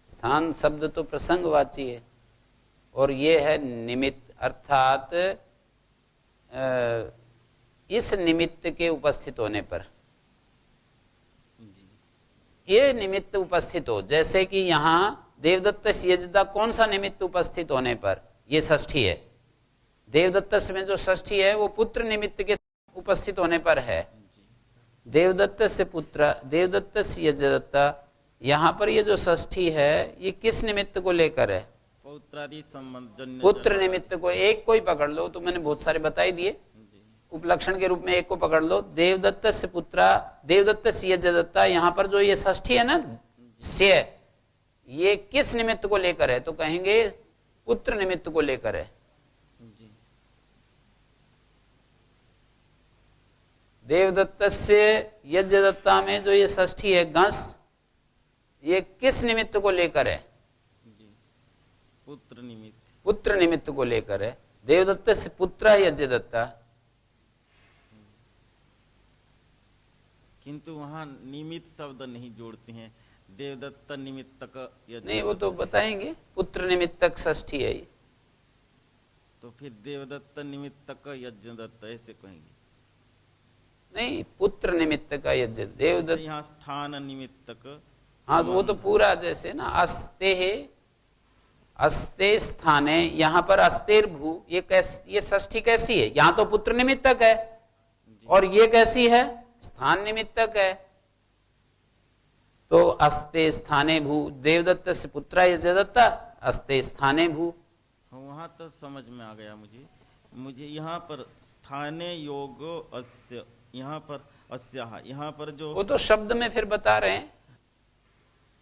स्थान शब्द तो प्रसंगवाची है और ये है निमित्त, अर्थात इस निमित्त के उपस्थित होने पर, ये निमित्त उपस्थित हो। जैसे कि यहाँ देवदत्त यजदा कौन सा निमित्त उपस्थित होने पर, ये षष्ठी है। देवदत्त में जो षष्ठी है वो पुत्र निमित्त के उपस्थित होने पर है। देवदत्त से पुत्र, देवदत्त से यजदत्ता, यहाँ पर ये जो षष्ठी है ये किस निमित्त को लेकर है? पौत्रादि संबंध, पुत्र निमित्त को। एक को ही पकड़ लो, तो मैंने बहुत सारे बताई दिए, उपलक्षण के रूप में एक को पकड़ लो। देवदत्त से पुत्र, देवदत्त से यजदत्ता, यहाँ पर जो ये षष्ठी है ना से, ये किस निमित्त को लेकर है? तो कहेंगे पुत्र निमित्त को लेकर है। देवदत्त से यजदत्ता में जो ये षष्ठी है गंस, ये किस निमित्त को लेकर है? पुत्र निमित्त, पुत्र निमित्त को लेकर है। देवदत्त से पुत्र यजदत्ता, किंतु वहां निमित्त शब्द नहीं जोड़ते हैं। देवदत्त निमित्तक नहीं, वो तो बताएंगे, पुत्र निमित्तक षष्ठी है ये। तो फिर देवदत्त निमित्तक यज्ञदत्त ऐसे कहेंगे? नहीं, पुत्र निमित्त का यज्ञ देवदत्त, यहाँ स्थान निमित्तक। हाँ तो वो तो पूरा जैसे ना अस्ते है, अस्ते स्थाने, यहाँ पर अस्तेर भू, ये षष्ठी कैसी है? यहाँ तो पुत्र निमित्तक है और ये कैसी है? स्थान निमित्तक है। तो अस्ते स्थाने भू, देवदत्त से पुत्र यजदत्ता, अस्ते स्थाने भू। वहां तो समझ में आ गया मुझे यहाँ पर स्थाने योग अस्य, यहाँ पर अस्याह, यहाँ पर जो, वो तो शब्द में फिर बता रहे हैं।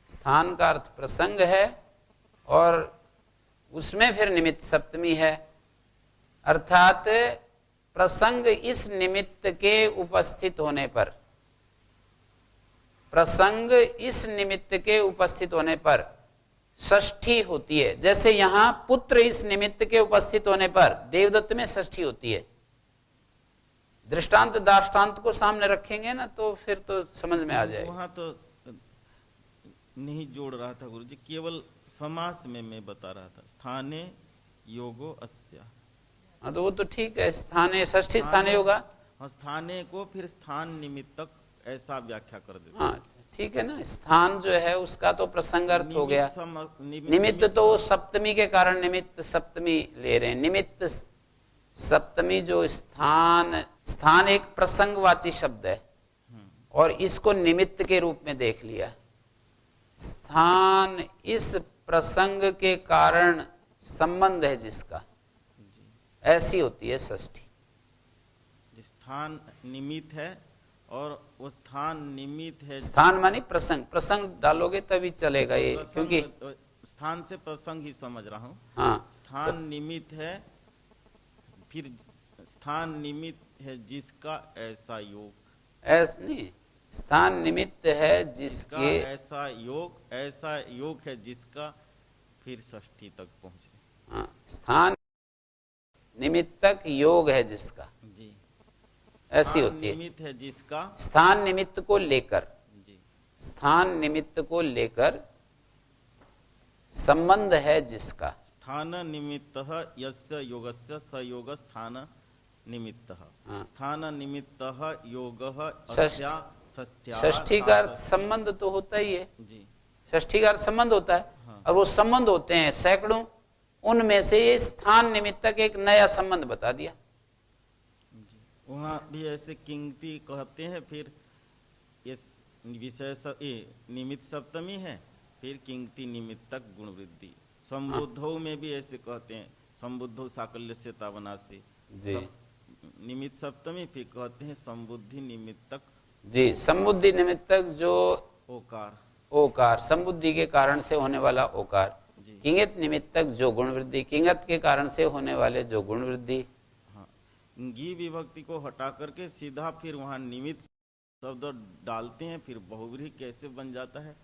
स्थान का अर्थ प्रसंग है और उसमें फिर निमित्त सप्तमी है, अर्थात प्रसंग इस निमित्त के उपस्थित होने पर, प्रसंग इस निमित्त के उपस्थित होने पर षष्ठी होती है। जैसे यहां पुत्र इस निमित्त के उपस्थित होने पर देवदत्त में षष्ठी होती है। दृष्टांत दाष्टांत को सामने रखेंगे ना तो फिर तो समझ में आ जाएगा। वहां तो नहीं जोड़ रहा था गुरुजी, केवल समास में मैं बता रहा था, स्थाने योगो अस्या। हाँ तो वो तो ठीक है, स्थाने षष्ठी स्थाने होगा। हाँ, स्थाने को फिर स्थान निमित्तक ऐसा व्याख्या कर देते। हाँ ठीक है ना, स्थान जो है उसका तो प्रसंग अर्थ हो गया। निमित्त तो वो सप्तमी के कारण निमित्त सप्तमी ले रहे हैं। निमित्त सप्तमी जो स्थान, स्थान एक प्रसंगवाची शब्द है और इसको निमित्त के रूप में देख लिया। स्थान इस प्रसंग के कारण संबंध है जिसका, ऐसी होती है षष्ठी। स्थान निमित्त है और वो स्थान निमित्त है। स्थान मानी प्रसंग, प्रसंग डालोगे तभी चलेगा ये, क्योंकि स्थान से प्रसंग ही समझ रहा हूँ। हाँ स्थान तो, निमित्त है, फिर स्थान निमित्त है जिसका ऐसा योग, ऐसा नहीं, स्थान निमित्त है जिसके ऐसा योग है जिसका फिर षष्ठी तक पहुंचे। हाँ, स्थान निमित्तक योग है जिसका जी, ऐसी होती है। निमित्त है जिसका, स्थान निमित्त को लेकर जी, स्थान निमित्त को लेकर संबंध है जिसका। स्थान निमित्तः यस्य योगस्य स योग स्थान निमित्तः। हाँ। स्थान निमित्तः योगः षष्ठी का अर्थ संबंध तो होता ही है जी, षष्ठी का अर्थ संबंध होता है। हाँ। और वो संबंध होते हैं सैकड़ों, उनमें से ये स्थान निमित्तक एक नया संबंध बता दिया। वहाँ भी ऐसे किंगति कहते हैं, फिर ये निमित्त सप्तमी है, फिर किंगति निमित्तक गुण वृद्धि। संबुद्धों में भी ऐसे कहते हैं, संबुद्धो साकल्य से तावनासी निमित्त सप्तमी, फिर कहते हैं संबुद्धि निमित्तक जी, संबुद्धि निमित्तक जो ओकार, ओकार संबुद्धि के कारण से होने वाला ओकार। किंगत निमित्तक जो गुण वृद्धि, किंगत के कारण से होने वाले जो गुण वृद्धि। हाँ, गी विभक्ति को हटा करके सीधा फिर वहाँ निमित्त शब्द डालते हैं, फिर बहुव्रीहि कैसे बन जाता है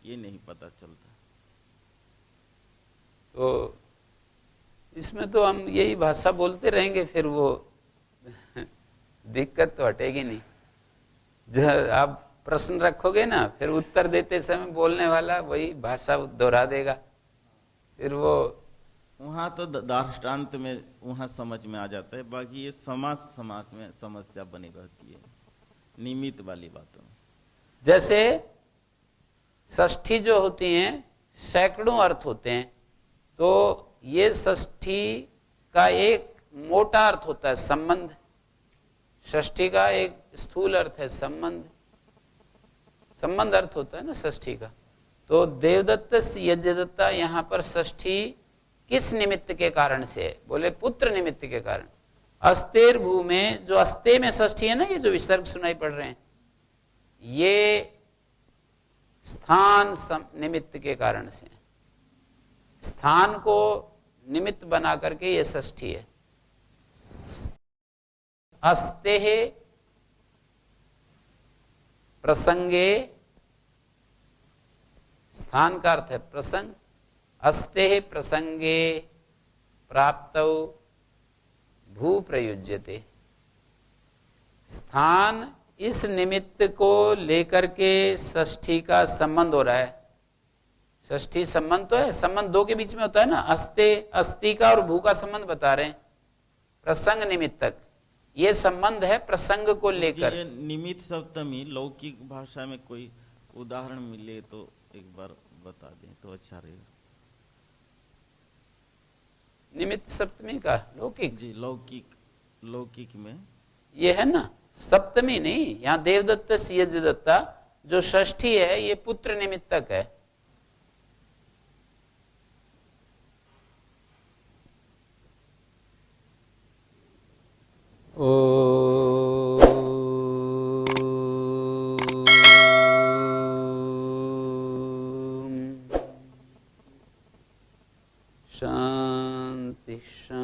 ये नहीं पता चलता। तो इसमें तो हम यही भाषा बोलते रहेंगे, फिर वो दिक्कत तो हटेगी नहीं। जब आप प्रश्न रखोगे ना, फिर उत्तर देते समय बोलने वाला वही भाषा दोहरा देगा, फिर वो वहाँ तो दार्ष्टान्त में वहाँ समझ में आ जाता है। बाकी ये समास में समस्या बनी रहती है निमित्त वाली बातों में। जैसे षष्ठी जो होती हैं सैकड़ों अर्थ होते हैं, तो ये षष्ठी का एक मोटा अर्थ होता है संबंध, षष्ठी का एक स्थूल अर्थ है संबंध, संबंध अर्थ होता है ना षष्ठी का। तो देवदत्त यज्ञदत्ता यहाँ पर षष्ठी किस निमित्त के कारण से है? बोले पुत्र निमित्त के कारण। अस्तेर भू में जो अस्ते में षष्ठी है ना, ये जो विसर्ग सुनाई पड़ रहे हैं, ये स्थान निमित्त के कारण से, स्थान को निमित्त बना करके ये षष्ठी है। अस्ते प्रसंगे, स्थान का अर्थ है प्रसंग, अस्ते प्रसंगे प्राप्तौ भू प्रयुज्यते। स्थान इस निमित्त को लेकर के षष्ठी का संबंध हो रहा है। षष्ठी संबंध तो है, संबंध दो के बीच में होता है ना, अस्ते अस्थि का और भू का संबंध बता रहे हैं। प्रसंग निमित्तक ये संबंध है प्रसंग को लेकर। ये निमित्त सप्तमी लौकिक भाषा में कोई उदाहरण मिले तो एक बार बता दें तो अच्छा रहेगा। निमित्त सप्तमी का लौकिक जी, लौकिक में ये है ना, सप्तमी नहीं, यहाँ देवदत्त यज्ञदत्ता जो षष्ठी है ये पुत्र निमित्तक है। शांति शांति।